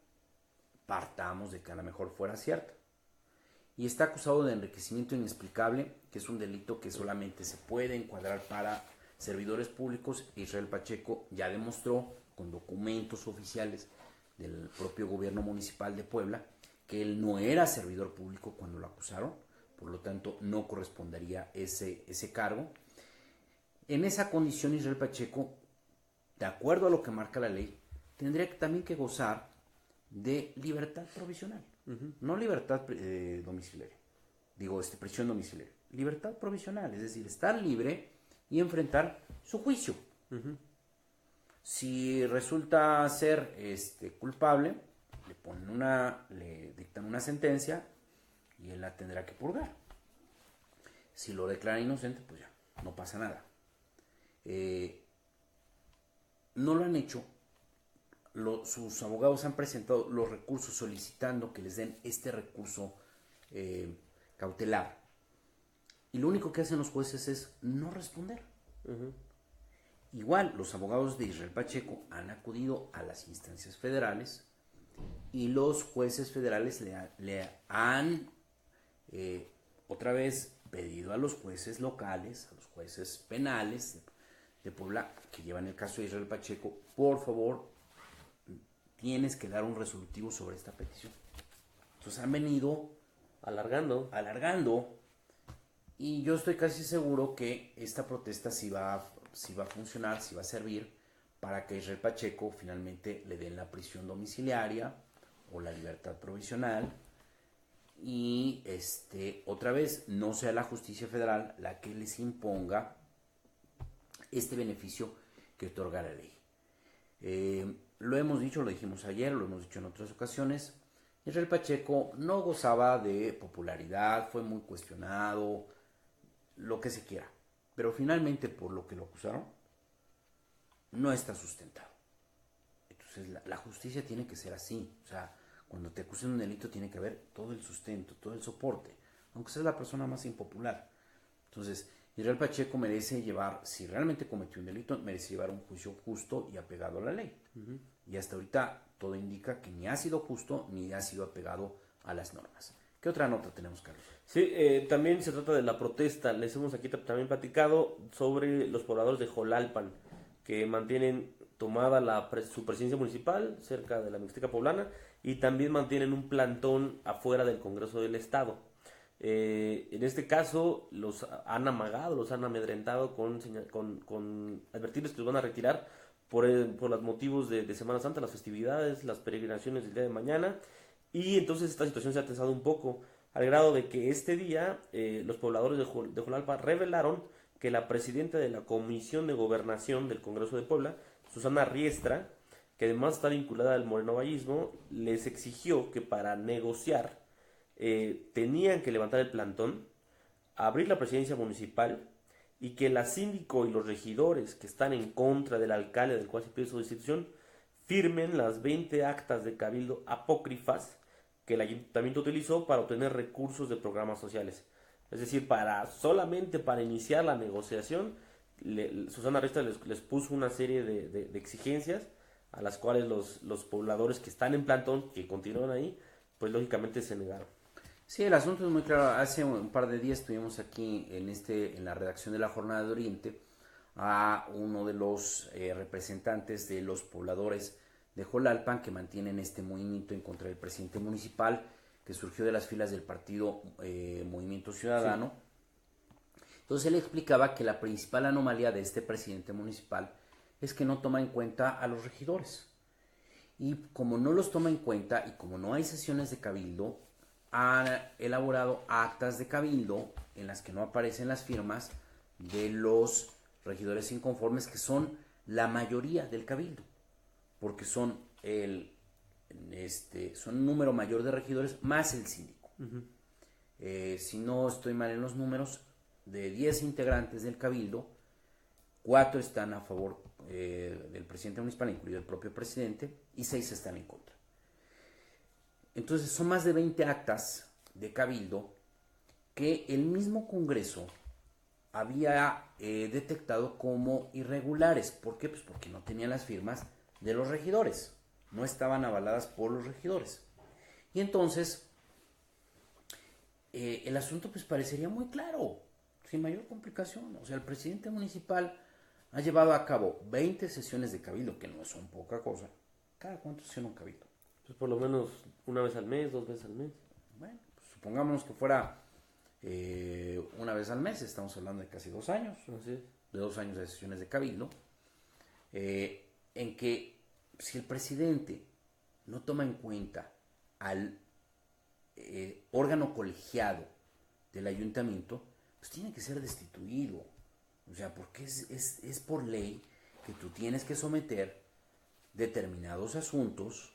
partamos de que a lo mejor fuera cierta. Y está acusado de enriquecimiento inexplicable, que es un delito que solamente se puede encuadrar para servidores públicos. Israel Pacheco ya demostró con documentos oficiales del propio gobierno municipal de Puebla que él no era servidor público cuando lo acusaron, por lo tanto no correspondería ese cargo. En esa condición Israel Pacheco, de acuerdo a lo que marca la ley, tendría también que gozar de libertad provisional, no libertad domiciliaria, prisión domiciliaria, libertad provisional, es decir, estar libre y enfrentar su juicio. Si resulta ser culpable, le dictan una sentencia y él la tendrá que purgar. Si lo declaran inocente, pues ya, no pasa nada. No lo han hecho. Sus abogados han presentado los recursos solicitando que les den este recurso cautelar. Y lo único que hacen los jueces es no responder. Igual, los abogados de Israel Pacheco han acudido a las instancias federales y los jueces federales le han otra vez pedido a los jueces locales, a los jueces penales de Puebla, que llevan el caso de Israel Pacheco, por favor, tienes que dar un resolutivo sobre esta petición. Entonces han venido alargando, y yo estoy casi seguro que esta protesta sí va a funcionar, sí va a servir para que Israel Pacheco finalmente le den la prisión domiciliaria o la libertad provisional y otra vez no sea la justicia federal la que les imponga este beneficio que otorga la ley. Lo hemos dicho, lo dijimos ayer, lo hemos dicho en otras ocasiones. Israel Pacheco no gozaba de popularidad, fue muy cuestionado, lo que se quiera, pero finalmente por lo que lo acusaron no está sustentado. Entonces la justicia tiene que ser así, o sea, cuando te acusan de un delito tiene que haber todo el sustento, todo el soporte, aunque sea la persona más impopular. Entonces Israel Pacheco merece llevar, si realmente cometió un delito, merece llevar un juicio justo y apegado a la ley. Y hasta ahorita todo indica que ni ha sido justo ni ha sido apegado a las normas. ¿Qué otra nota tenemos, Carlos? Sí, también se trata de la protesta. Les hemos aquí también platicado sobre los pobladores de Jolalpan, que mantienen tomada su presidencia municipal cerca de la Mixteca Poblana y también mantienen un plantón afuera del Congreso del Estado. En este caso los han amagado, los han amedrentado con advertirles que los van a retirar por los motivos de Semana Santa, las festividades, las peregrinaciones del día de mañana, y entonces esta situación se ha tensado un poco al grado de que este día los pobladores de Jolalpa revelaron que la presidenta de la Comisión de Gobernación del Congreso de Puebla, Susana Riestra, que además está vinculada al morenovallismo, les exigió que para negociar tenían que levantar el plantón, abrir la presidencia municipal y que la síndico y los regidores que están en contra del alcalde del cual se pide su destitución firmen las 20 actas de cabildo apócrifas que el ayuntamiento utilizó para obtener recursos de programas sociales. Es decir, solamente para iniciar la negociación, Susana Riestra les puso una serie de exigencias a las cuales los pobladores que están en plantón, que continúan ahí, pues lógicamente se negaron. Sí, el asunto es muy claro. Hace un par de días estuvimos aquí en la redacción de la Jornada de Oriente a uno de los representantes de los pobladores de Jolalpan que mantienen este movimiento en contra del presidente municipal que surgió de las filas del partido Movimiento Ciudadano. Sí. Entonces él explicaba que la principal anomalía de este presidente municipal es que no toma en cuenta a los regidores. Y como no los toma en cuenta y como no hay sesiones de cabildo, han elaborado actas de cabildo en las que no aparecen las firmas de los regidores inconformes, que son la mayoría del cabildo, porque son un número mayor de regidores más el síndico. Si no estoy mal en los números, de 10 integrantes del Cabildo, 4 están a favor del presidente municipal, incluido el propio presidente, y 6 están en contra. Entonces son más de 20 actas de Cabildo que el mismo Congreso había detectado como irregulares. ¿Por qué? Pues porque no tenían las firmas de los regidores, no estaban avaladas por los regidores. Y entonces el asunto pues parecería muy claro, sin mayor complicación. O sea, el presidente municipal ha llevado a cabo 20 sesiones de Cabildo, que no son poca cosa. ¿Cada cuánto sesiona un Cabildo? Pues por lo menos una vez al mes, 2 veces al mes. Bueno, pues supongamos que fuera una vez al mes, estamos hablando de casi 2 años, Así es. de 2 años de sesiones de Cabildo, en que si el presidente no toma en cuenta al órgano colegiado del ayuntamiento, pues tiene que ser destituido. O sea, porque es por ley que tú tienes que someter determinados asuntos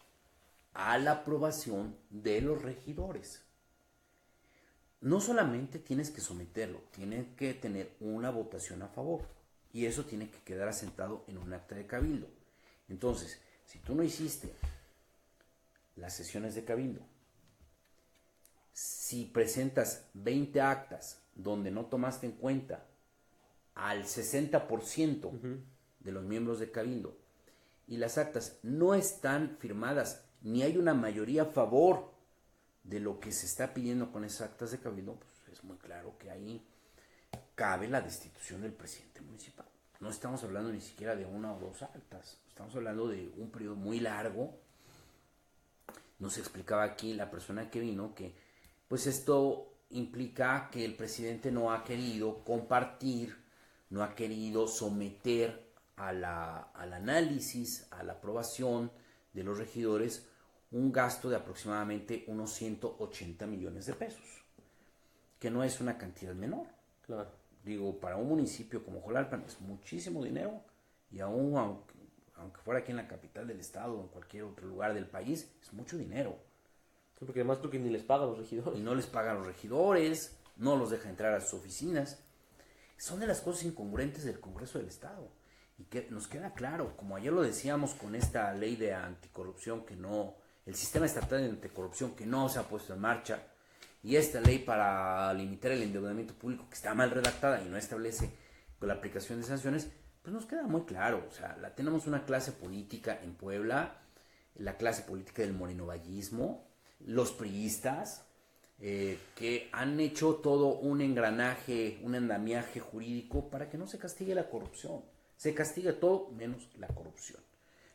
a la aprobación de los regidores. No solamente tienes que someterlo, tiene que tener una votación a favor. Y eso tiene que quedar asentado en un acta de Cabildo. Entonces, si tú no hiciste las sesiones de Cabildo, si presentas 20 actas donde no tomaste en cuenta al 60% de los miembros de Cabildo y las actas no están firmadas ni hay una mayoría a favor de lo que se está pidiendo con esas actas de Cabildo, pues es muy claro que ahí cabe la destitución del presidente municipal. No estamos hablando ni siquiera de 1 o 2 actas, estamos hablando de un periodo muy largo. Nos explicaba aquí la persona que vino que pues esto implica que el presidente no ha querido compartir, no ha querido someter al análisis, a la aprobación de los regidores un gasto de aproximadamente unos 180 millones de pesos, que no es una cantidad menor. Claro. Digo, para un municipio como Jolalpan es muchísimo dinero, y aún aunque fuera aquí en la capital del estado o en cualquier otro lugar del país, es mucho dinero. Sí, porque además creo que ni les pagan los regidores. Y no les pagan a los regidores, no los deja entrar a sus oficinas. Son de las cosas incongruentes del Congreso del Estado. Y que nos queda claro, como ayer lo decíamos con esta ley de anticorrupción que no, el sistema estatal de anticorrupción que no se ha puesto en marcha, y esta ley para limitar el endeudamiento público que está mal redactada y no establece con la aplicación de sanciones, pues nos queda muy claro. O sea, tenemos una clase política en Puebla, la clase política del morenovallismo, los priistas, que han hecho todo un engranaje, un andamiaje jurídico para que no se castigue la corrupción. Se castiga todo menos la corrupción.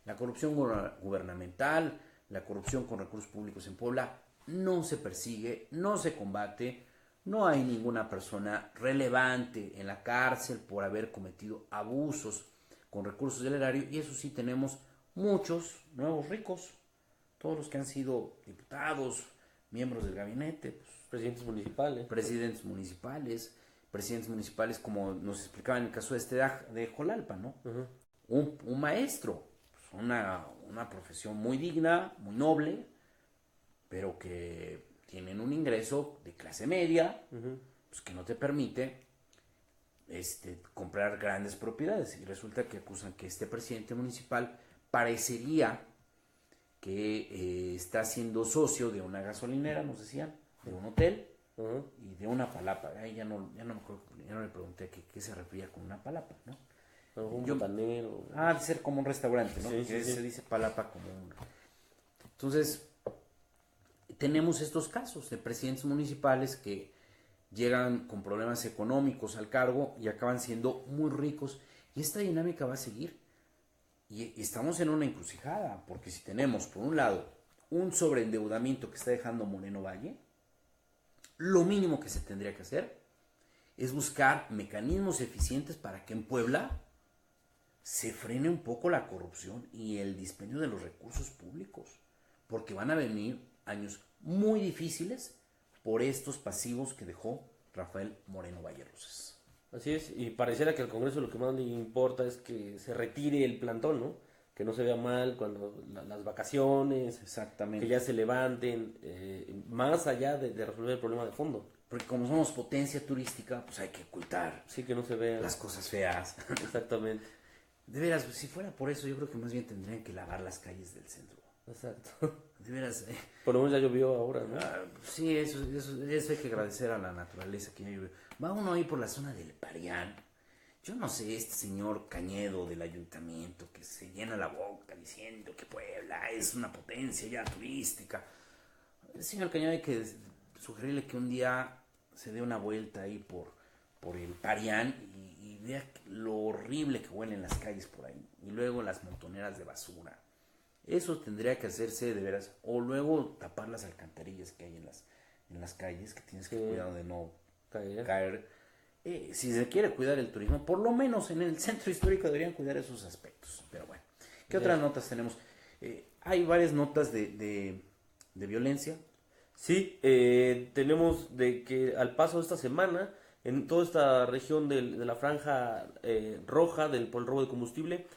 La corrupción gubernamental, la corrupción con recursos públicos en Puebla no se persigue, no se combate, no hay ninguna persona relevante en la cárcel por haber cometido abusos con recursos del erario, y eso sí, tenemos muchos nuevos ricos, todos los que han sido diputados, miembros del gabinete, pues, presidentes municipales, como nos explicaba en el caso de Jolalpan, ¿no? Un maestro, pues una profesión muy digna, muy noble, pero que tienen un ingreso de clase media, pues que no te permite comprar grandes propiedades. Y resulta que acusan que este presidente municipal parecería que está siendo socio de una gasolinera, nos decían, de un hotel y de una palapa. Ay, ya no me acuerdo, ya no le pregunté a qué se refería con una palapa, ¿no? Un botanero. De ser como un restaurante, ¿no? Sí, Porque sí, se dice palapa como un... Entonces, tenemos estos casos de presidentes municipales que llegan con problemas económicos al cargo y acaban siendo muy ricos, y esta dinámica va a seguir. Y estamos en una encrucijada, porque si tenemos, por un lado, un sobreendeudamiento que está dejando Moreno Valle, lo mínimo que se tendría que hacer es buscar mecanismos eficientes para que en Puebla se frene un poco la corrupción y el dispendio de los recursos públicos, porque van a venir años muy difíciles por estos pasivos que dejó Rafael Moreno Valle Rosas. Así es, y pareciera que al Congreso lo que más le importa es que se retire el plantón, ¿no? Que no se vea mal cuando las vacaciones, exactamente, que ya se levanten, más allá de resolver el problema de fondo. Porque como somos potencia turística, pues hay que ocultar Sí, que no se vea. las cosas feas. Exactamente. De veras, pues, si fuera por eso, yo creo que más bien tendrían que lavar las calles del centro. Exacto. De veras, Por lo menos ya llovió ahora, ¿no? sí, eso hay que agradecer a la naturaleza que ya llovió. Va uno ahí por la zona del Parián. Yo no sé, este señor Cañedo del ayuntamiento que se llena la boca diciendo que Puebla es una potencia ya turística. El señor Cañedo hay que sugerirle que un día se dé una vuelta ahí por el Parián y vea lo horrible que huelen las calles por ahí. Y luego las montoneras de basura. Eso tendría que hacerse de veras. O luego tapar las alcantarillas que hay en las calles, que tienes que cuidar de no caer. Si se quiere cuidar el turismo, por lo menos en el centro histórico deberían cuidar esos aspectos. Pero bueno, ¿qué otras notas tenemos? Hay varias notas de violencia. Sí, tenemos de que al paso de esta semana, en toda esta región de la franja roja por el robo de combustible,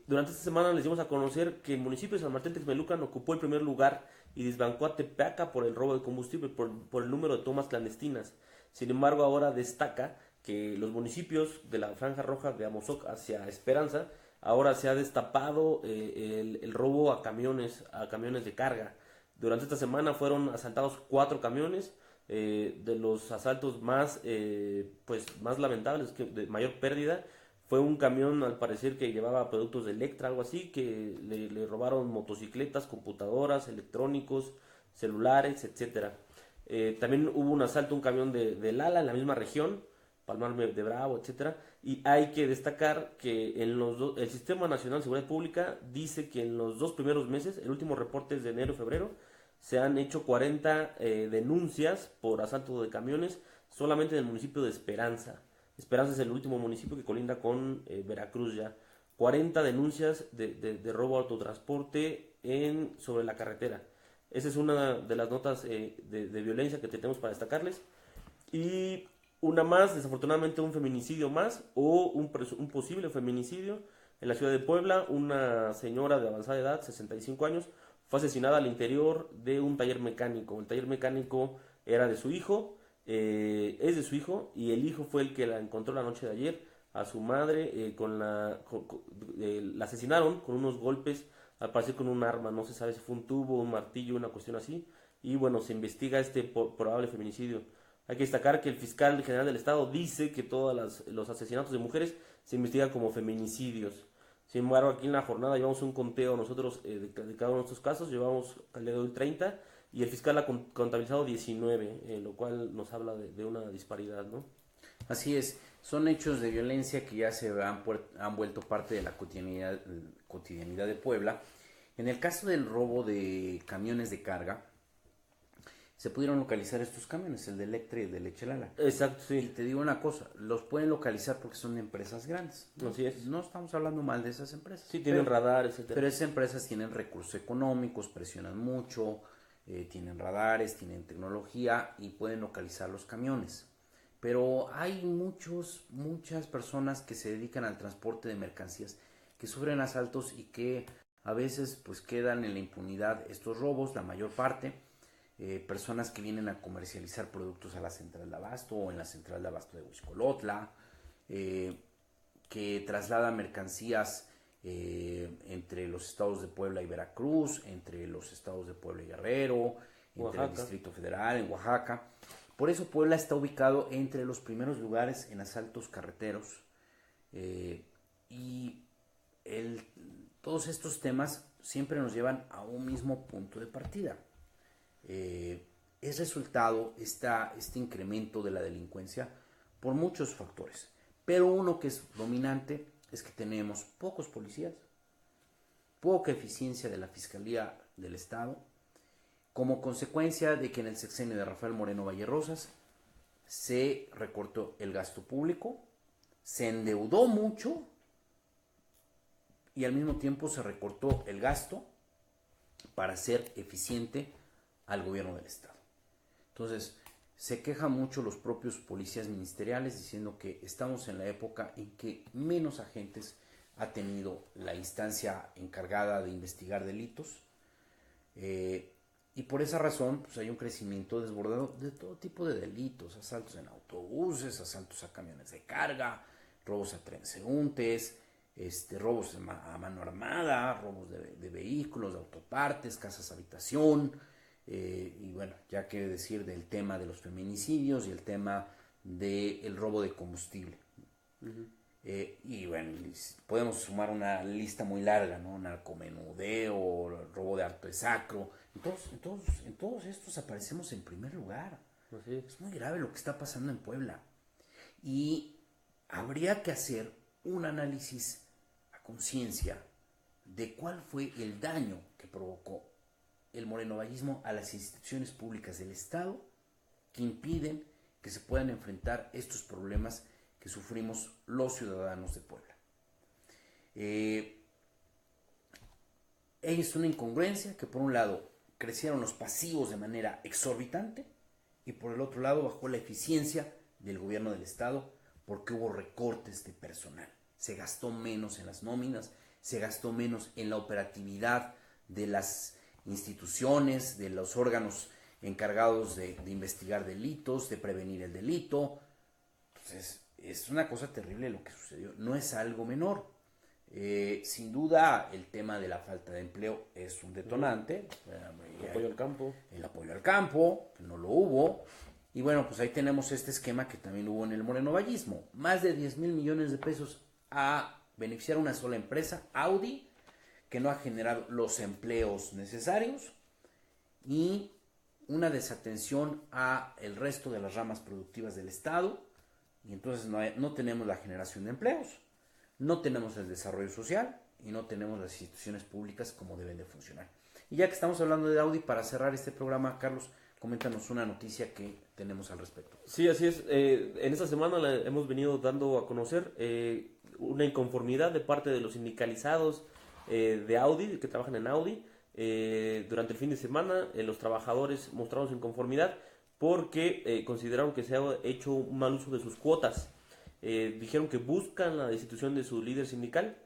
durante esta semana les dimos a conocer que el municipio de San Martín Texmelucan ocupó el primer lugar y desbancó a Tepeaca por el robo de combustible, por el número de tomas clandestinas. Sin embargo, ahora destaca que los municipios de la franja roja de Amozoc hacia Esperanza, ahora se ha destapado el robo a camiones de carga. Durante esta semana fueron asaltados 4 camiones, de los asaltos más lamentables, de mayor pérdida. Fue un camión, al parecer, que llevaba productos de Electra, algo así, que le robaron motocicletas, computadoras, electrónicos, celulares, etcétera. También hubo un asalto a un camión de Lala en la misma región, Palmar de Bravo, etcétera. Y hay que destacar que el Sistema Nacional de Seguridad Pública dice que en los 2 primeros meses, el último reporte es de enero y febrero, se han hecho 40 denuncias por asalto de camiones solamente en el municipio de Esperanza. Esperanza es el último municipio que colinda con Veracruz ya. 40 denuncias de robo a autotransporte sobre la carretera. Esa es una de las notas de violencia que tenemos para destacarles. Y una más, desafortunadamente un feminicidio más, o un posible feminicidio en la ciudad de Puebla. Una señora de avanzada edad, 65 años, fue asesinada al interior de un taller mecánico. El taller mecánico era de su hijo, es de su hijo, y el hijo fue el que la encontró la noche de ayer. A su madre la asesinaron con unos golpes, al parecer con un arma, no se sabe si fue un tubo, un martillo, una cuestión así. Y bueno, se investiga este probable feminicidio. Hay que destacar que el fiscal general del estado dice que todos los asesinatos de mujeres se investigan como feminicidios. Sin embargo, aquí en la jornada llevamos un conteo nosotros de cada uno de estos casos, llevamos al día de hoy 30 y el fiscal ha contabilizado 19, lo cual nos habla de una disparidad, ¿no? Así es, son hechos de violencia que ya han vuelto parte de la cotidianidad de Puebla. En el caso del robo de camiones de carga, se pudieron localizar estos camiones, el de Electra y el de Leche Lala. Exacto, Y sí. te digo una cosa, los pueden localizar porque son empresas grandes. Así es. No estamos hablando mal de esas empresas. Sí, tienen radar, etcétera. Pero esas empresas tienen recursos económicos, presionan mucho, tienen radares, tienen tecnología y pueden localizar los camiones. Pero hay muchas personas que se dedican al transporte de mercancías que sufren asaltos y que a veces pues quedan en la impunidad estos robos, la mayor parte. Personas que vienen a comercializar productos a la central de abasto o en la central de abasto de Huixcolotla, que trasladan mercancías entre los estados de Puebla y Veracruz, entre los estados de Puebla y Guerrero, entre el Distrito Federal, en Oaxaca. Por eso Puebla está ubicado entre los primeros lugares en asaltos carreteros, y todos estos temas siempre nos llevan a un mismo punto de partida. Es resultado este incremento de la delincuencia por muchos factores, pero uno que es dominante es que tenemos pocos policías, poca eficiencia de la Fiscalía del Estado, como consecuencia de que en el sexenio de Rafael Moreno Valle Rosas se recortó el gasto público, se endeudó mucho y al mismo tiempo se recortó el gasto para ser eficiente al gobierno del estado. Entonces, se quejan mucho los propios policías ministeriales diciendo que estamos en la época en que menos agentes ha tenido la instancia encargada de investigar delitos. Y por esa razón, pues hay un crecimiento desbordado de todo tipo de delitos, asaltos en autobuses, asaltos a camiones de carga, robos a transeúntes, robos a mano armada, robos de vehículos, de autopartes, casas habitación, y bueno, ya que decir del tema de los feminicidios y el tema del robo de combustible. Uh-huh. Y bueno, podemos sumar una lista muy larga, ¿no? Narcomenudeo, robo de arte sacro. En todos estos aparecemos en primer lugar. Así es. Es muy grave lo que está pasando en Puebla. Y habría que hacer un análisis a conciencia de cuál fue el daño que provocó el morenovallismo a las instituciones públicas del Estado que impiden que se puedan enfrentar estos problemas que sufrimos los ciudadanos de Puebla. Es una incongruencia que por un lado crecieron los pasivos de manera exorbitante y por el otro lado bajó la eficiencia del gobierno del Estado porque hubo recortes de personal. Se gastó menos en las nóminas, se gastó menos en la operatividad de las instituciones, de los órganos encargados de investigar delitos, de prevenir el delito. Entonces, es una cosa terrible lo que sucedió, no es algo menor. Sin duda, el tema de la falta de empleo es un detonante. El apoyo al campo. El apoyo al campo, que no lo hubo. Y bueno, pues ahí tenemos este esquema que también hubo en el morenovallismo. Más de 10,000 millones de pesos a beneficiar a una sola empresa, Audi, que no ha generado los empleos necesarios, y una desatención a el resto de las ramas productivas del Estado, y entonces no tenemos la generación de empleos, no tenemos el desarrollo social y no tenemos las instituciones públicas como deben de funcionar. Y ya que estamos hablando de Audi, para cerrar este programa, Carlos, coméntanos una noticia que tenemos al respecto. Sí, así es. En esta semana hemos venido dando a conocer una inconformidad de parte de los sindicalizados de Audi, que trabajan en Audi. Durante el fin de semana, los trabajadores mostraron su inconformidad porque consideraron que se ha hecho un mal uso de sus cuotas. Dijeron que buscan la destitución de su líder sindical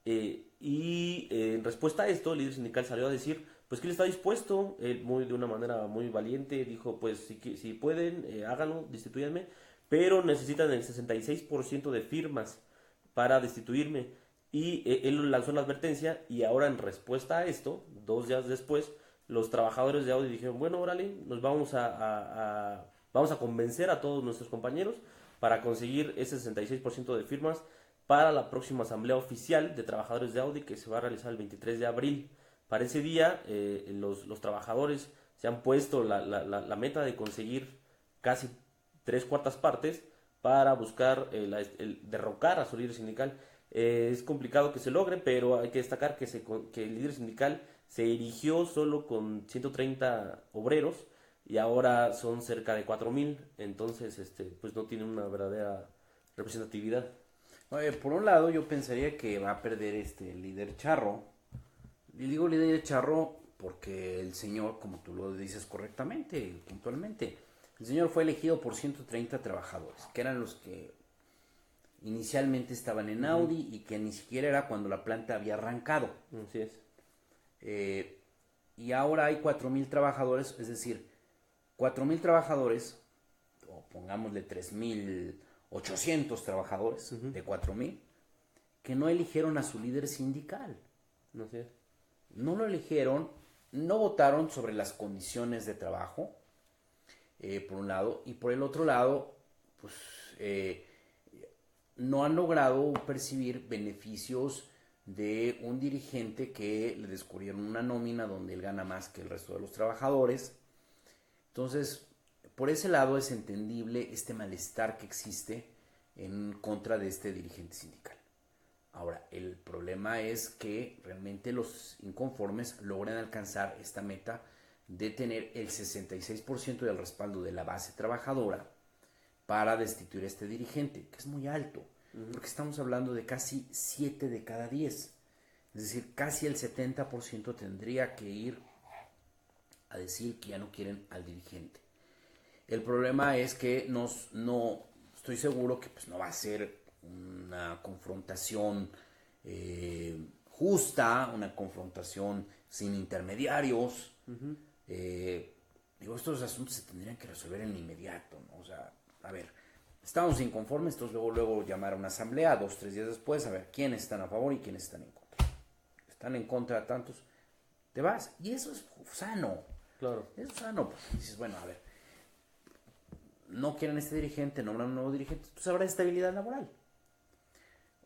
y en respuesta a esto, el líder sindical salió a decir pues que él está dispuesto, de una manera muy valiente, dijo pues si pueden, háganlo, destituyanme, pero necesitan el 66% de firmas para destituirme. Y él lanzó la advertencia y ahora en respuesta a esto, 2 días después, los trabajadores de Audi dijeron, bueno, órale, nos vamos a convencer a todos nuestros compañeros para conseguir ese 66% de firmas para la próxima asamblea oficial de trabajadores de Audi que se va a realizar el 23 de abril. Para ese día, los trabajadores se han puesto la meta de conseguir casi 3/4 partes para buscar derrocar a su líder sindical. Es complicado que se logre, pero hay que destacar que el líder sindical se erigió solo con 130 obreros y ahora son cerca de 4,000, entonces pues no tiene una verdadera representatividad. Por un lado, yo pensaría que va a perder el líder charro. Y digo líder charro porque el señor, como tú lo dices correctamente, puntualmente, el señor fue elegido por 130 trabajadores, que eran los que inicialmente estaban en Audi y que ni siquiera era cuando la planta había arrancado. Así es. Y ahora hay 4,000 trabajadores, es decir, 4,000 trabajadores, o pongámosle 3,800 trabajadores de 4,000, que no eligieron a su líder sindical. Así es. No lo eligieron, no votaron sobre las condiciones de trabajo, por un lado, y por el otro lado, pues no han logrado percibir beneficios de un dirigente que le descubrieron una nómina donde él gana más que el resto de los trabajadores. Entonces, por ese lado es entendible este malestar que existe en contra de este dirigente sindical. Ahora, el problema es que realmente los inconformes logran alcanzar esta meta de tener el 66% del respaldo de la base trabajadora para destituir a este dirigente, que es muy alto, porque estamos hablando de casi 7 de cada 10. Es decir, casi el 70% tendría que ir a decir que ya no quieren al dirigente. El problema es que no estoy seguro que pues, no va a ser una confrontación justa, una confrontación sin intermediarios. Digo, estos asuntos se tendrían que resolver en inmediato, ¿no? O sea, a ver, estamos inconformes, entonces luego llamar a una asamblea 2, 3 días después, a ver quiénes están a favor y quiénes están en contra. Están en contra de tantos, te vas. Y eso es sano. Claro. Eso es sano. Pues dices, bueno, a ver, no quieren este dirigente, nombran un nuevo dirigente, entonces habrá estabilidad laboral.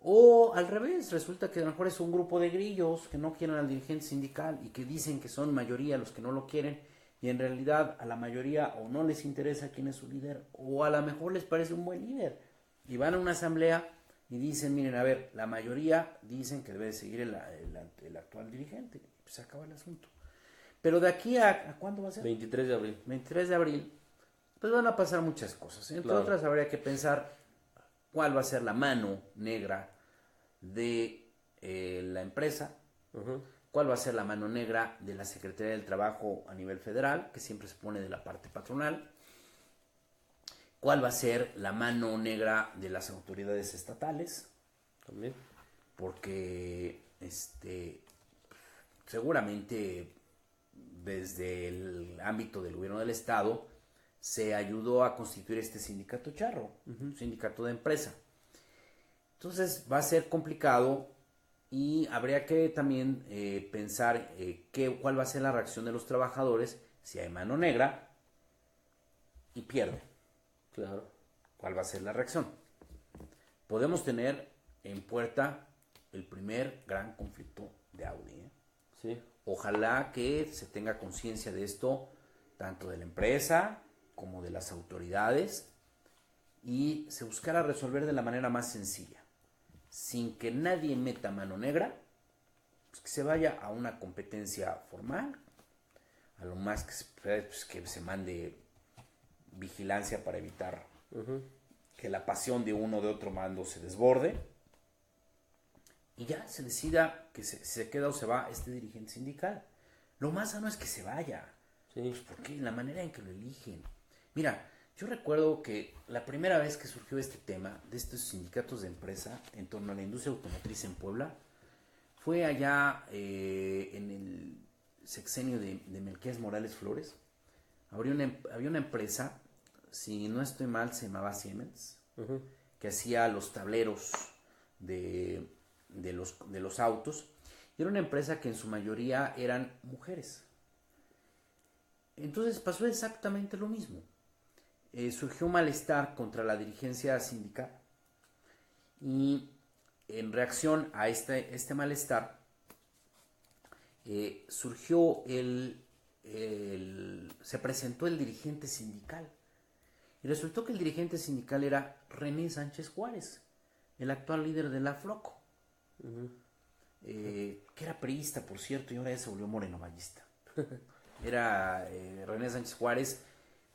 O al revés, resulta que a lo mejor es un grupo de grillos que no quieren al dirigente sindical y que dicen que son mayoría los que no lo quieren, y en realidad a la mayoría o no les interesa quién es su líder, o a lo mejor les parece un buen líder. Y van a una asamblea y dicen, miren, a ver, la mayoría dicen que debe seguir el actual dirigente. Pues se acaba el asunto. Pero de aquí a ¿cuándo va a ser? 23 de abril. 23 de abril, pues van a pasar muchas cosas. Entre Claro. otras, habría que pensar cuál va a ser la mano negra de la empresa, cuál va a ser la mano negra de la Secretaría del Trabajo a nivel federal, que siempre se pone de la parte patronal, cuál va a ser la mano negra de las autoridades estatales, También. porque seguramente desde el ámbito del gobierno del estado se ayudó a constituir este sindicato charro, sindicato de empresa. Entonces va a ser complicado y habría que también pensar cuál va a ser la reacción de los trabajadores si hay mano negra y pierde. Claro. ¿Cuál va a ser la reacción? Podemos tener en puerta el primer gran conflicto de Audi. Sí. Ojalá que se tenga conciencia de esto, tanto de la empresa como de las autoridades, y se buscara resolver de la manera más sencilla, sin que nadie meta mano negra, pues que se vaya a una competencia formal, a lo más que se pueda, pues que se mande vigilancia para evitar que la pasión de uno o de otro mando se desborde, y ya se decida que se queda o se va este dirigente sindical. Lo más sano es que se vaya, Sí. pues porque la manera en que lo eligen. Mira, yo recuerdo que la primera vez que surgió este tema de estos sindicatos de empresa en torno a la industria automotriz en Puebla fue allá en el sexenio de Melquiades Morales Flores. Había una empresa, si no estoy mal, se llamaba Siemens, que hacía los tableros de los autos, y era una empresa que en su mayoría eran mujeres. Entonces pasó exactamente lo mismo. Surgió un malestar contra la dirigencia sindical, y en reacción a este malestar surgió se presentó el dirigente sindical, y resultó que el dirigente sindical era René Sánchez Juárez, el actual líder de la Floco, que era priista, por cierto, y ahora ya se volvió morenovallista. Era René Sánchez Juárez,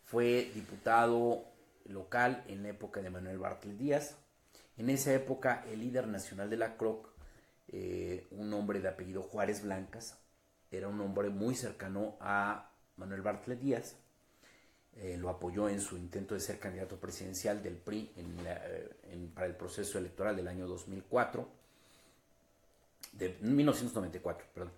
fue diputado local en la época de Manuel Bartlett Díaz. En esa época el líder nacional de la CROC, un hombre de apellido Juárez Blancas, era un hombre muy cercano a Manuel Bartlett Díaz. Lo apoyó en su intento de ser candidato presidencial del PRI para el proceso electoral del año 2004, de 1994, perdón.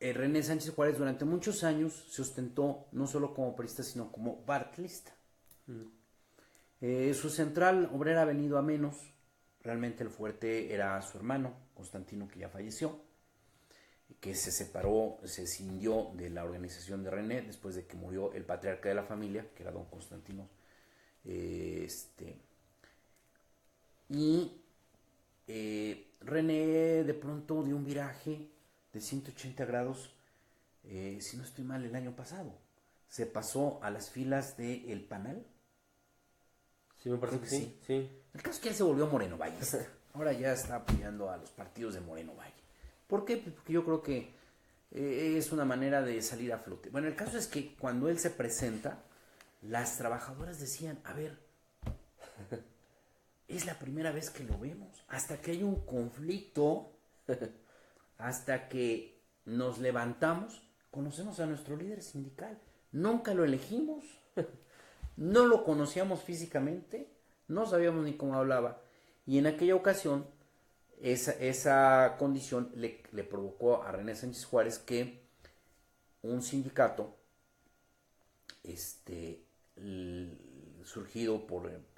René Sánchez Juárez durante muchos años se ostentó no solo como priista, sino como bartlista. Su central obrera ha venido a menos. Realmente el fuerte era su hermano Constantino, que ya falleció, que se separó, se escindió de la organización de René después de que murió el patriarca de la familia, que era don Constantino. René de pronto dio un viraje de 180 grados, si no estoy mal, el año pasado. Se pasó a las filas de El Panal. Sí, me parece que sí. Sí. El caso es que él se volvió morenovallista. Ahora ya está apoyando a los partidos de Moreno Valle. ¿Por qué? Porque yo creo que es una manera de salir a flote. Bueno, el caso es que cuando él se presenta, las trabajadoras decían, a ver, es la primera vez que lo vemos. Hasta que hay un conflicto, hasta que nos levantamos, conocemos a nuestro líder sindical. Nunca lo elegimos, no lo conocíamos físicamente, no sabíamos ni cómo hablaba. Y en aquella ocasión esa condición le provocó a René Sánchez Juárez que un sindicato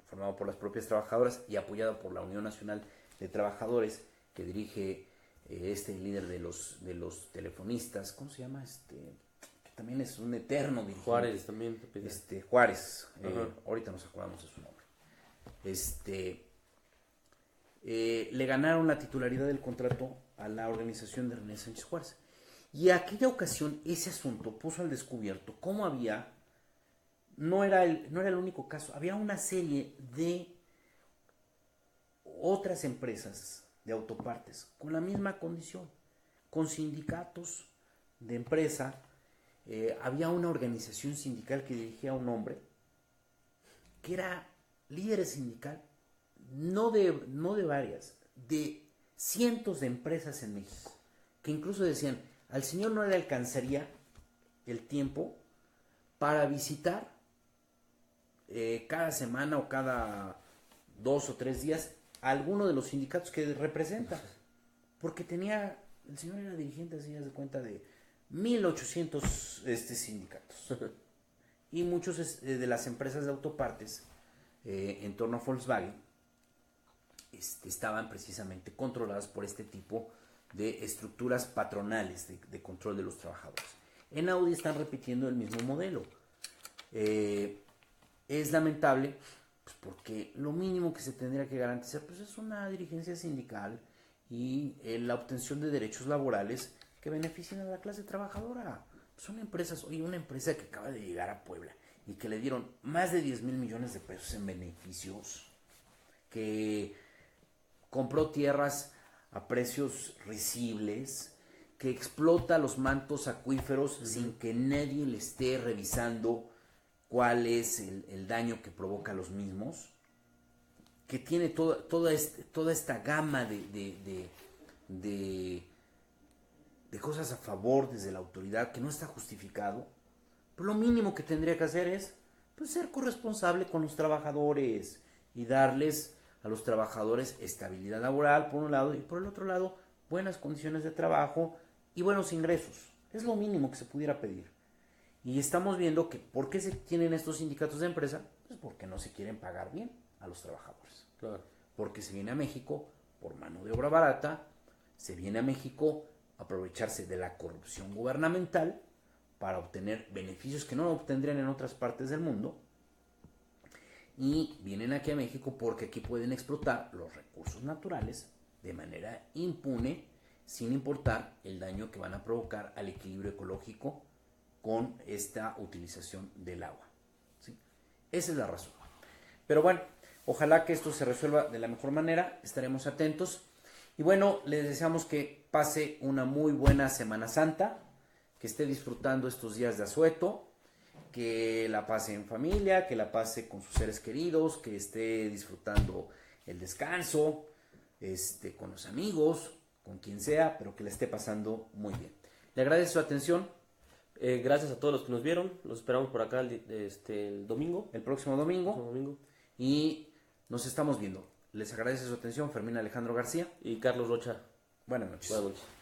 formado por las propias trabajadoras y apoyado por la Unión Nacional de Trabajadores, que dirige este líder de los telefonistas, ¿cómo se llama? Que también es un eterno dirigente. Juárez también. Juárez, ahorita nos acordamos de su nombre. Le ganaron la titularidad del contrato a la organización de René Sánchez Juárez. Y en aquella ocasión ese asunto puso al descubierto cómo no era el único caso, había una serie de otras empresas de autopartes con la misma condición, con sindicatos de empresa. Había una organización sindical que dirigía a un hombre que era líder sindical, no de varias, de cientos de empresas en México, que incluso decían, al señor no le alcanzaría el tiempo para visitar cada semana o cada 2 o 3 días alguno de los sindicatos que representa, porque el señor era dirigente, así de cuenta, de 1800 sindicatos y muchos de las empresas de autopartes en torno a Volkswagen estaban precisamente controladas por este tipo de estructuras patronales de control de los trabajadores. En Audi están repitiendo el mismo modelo. Es lamentable, pues, porque lo mínimo que se tendría que garantizar, pues, es una dirigencia sindical y la obtención de derechos laborales que beneficien a la clase trabajadora. Son empresas, una empresa que acaba de llegar a Puebla y que le dieron más de 10,000 millones de pesos en beneficios, que compró tierras a precios risibles, que explota los mantos acuíferos sin que nadie le esté revisando cuál es el daño que provoca a los mismos, que tiene toda esta gama de cosas a favor desde la autoridad que no está justificado. Pero lo mínimo que tendría que hacer es, pues, ser corresponsable con los trabajadores y darles a los trabajadores estabilidad laboral por un lado y por el otro lado buenas condiciones de trabajo y buenos ingresos. Es lo mínimo que se pudiera pedir. Y estamos viendo que ¿por qué se tienen estos sindicatos de empresa? Pues porque no se quieren pagar bien a los trabajadores. Claro. Porque se viene a México por mano de obra barata, se viene a México a aprovecharse de la corrupción gubernamental para obtener beneficios que no obtendrían en otras partes del mundo, y vienen aquí a México porque aquí pueden explotar los recursos naturales de manera impune, sin importar el daño que van a provocar al equilibrio ecológico con esta utilización del agua, ¿sí? Esa es la razón. Pero bueno, ojalá que esto se resuelva de la mejor manera, estaremos atentos. Y bueno, les deseamos que pase una muy buena Semana Santa, que esté disfrutando estos días de asueto, que la pase en familia, que la pase con sus seres queridos, que esté disfrutando el descanso, con los amigos, con quien sea, pero que la esté pasando muy bien. Le agradezco su atención. Gracias a todos los que nos vieron. Los esperamos por acá el domingo. El próximo domingo. Y nos estamos viendo. Les agradece su atención, Fermín Alejandro García y Carlos Rocha. Buenas noches. Buenas noches.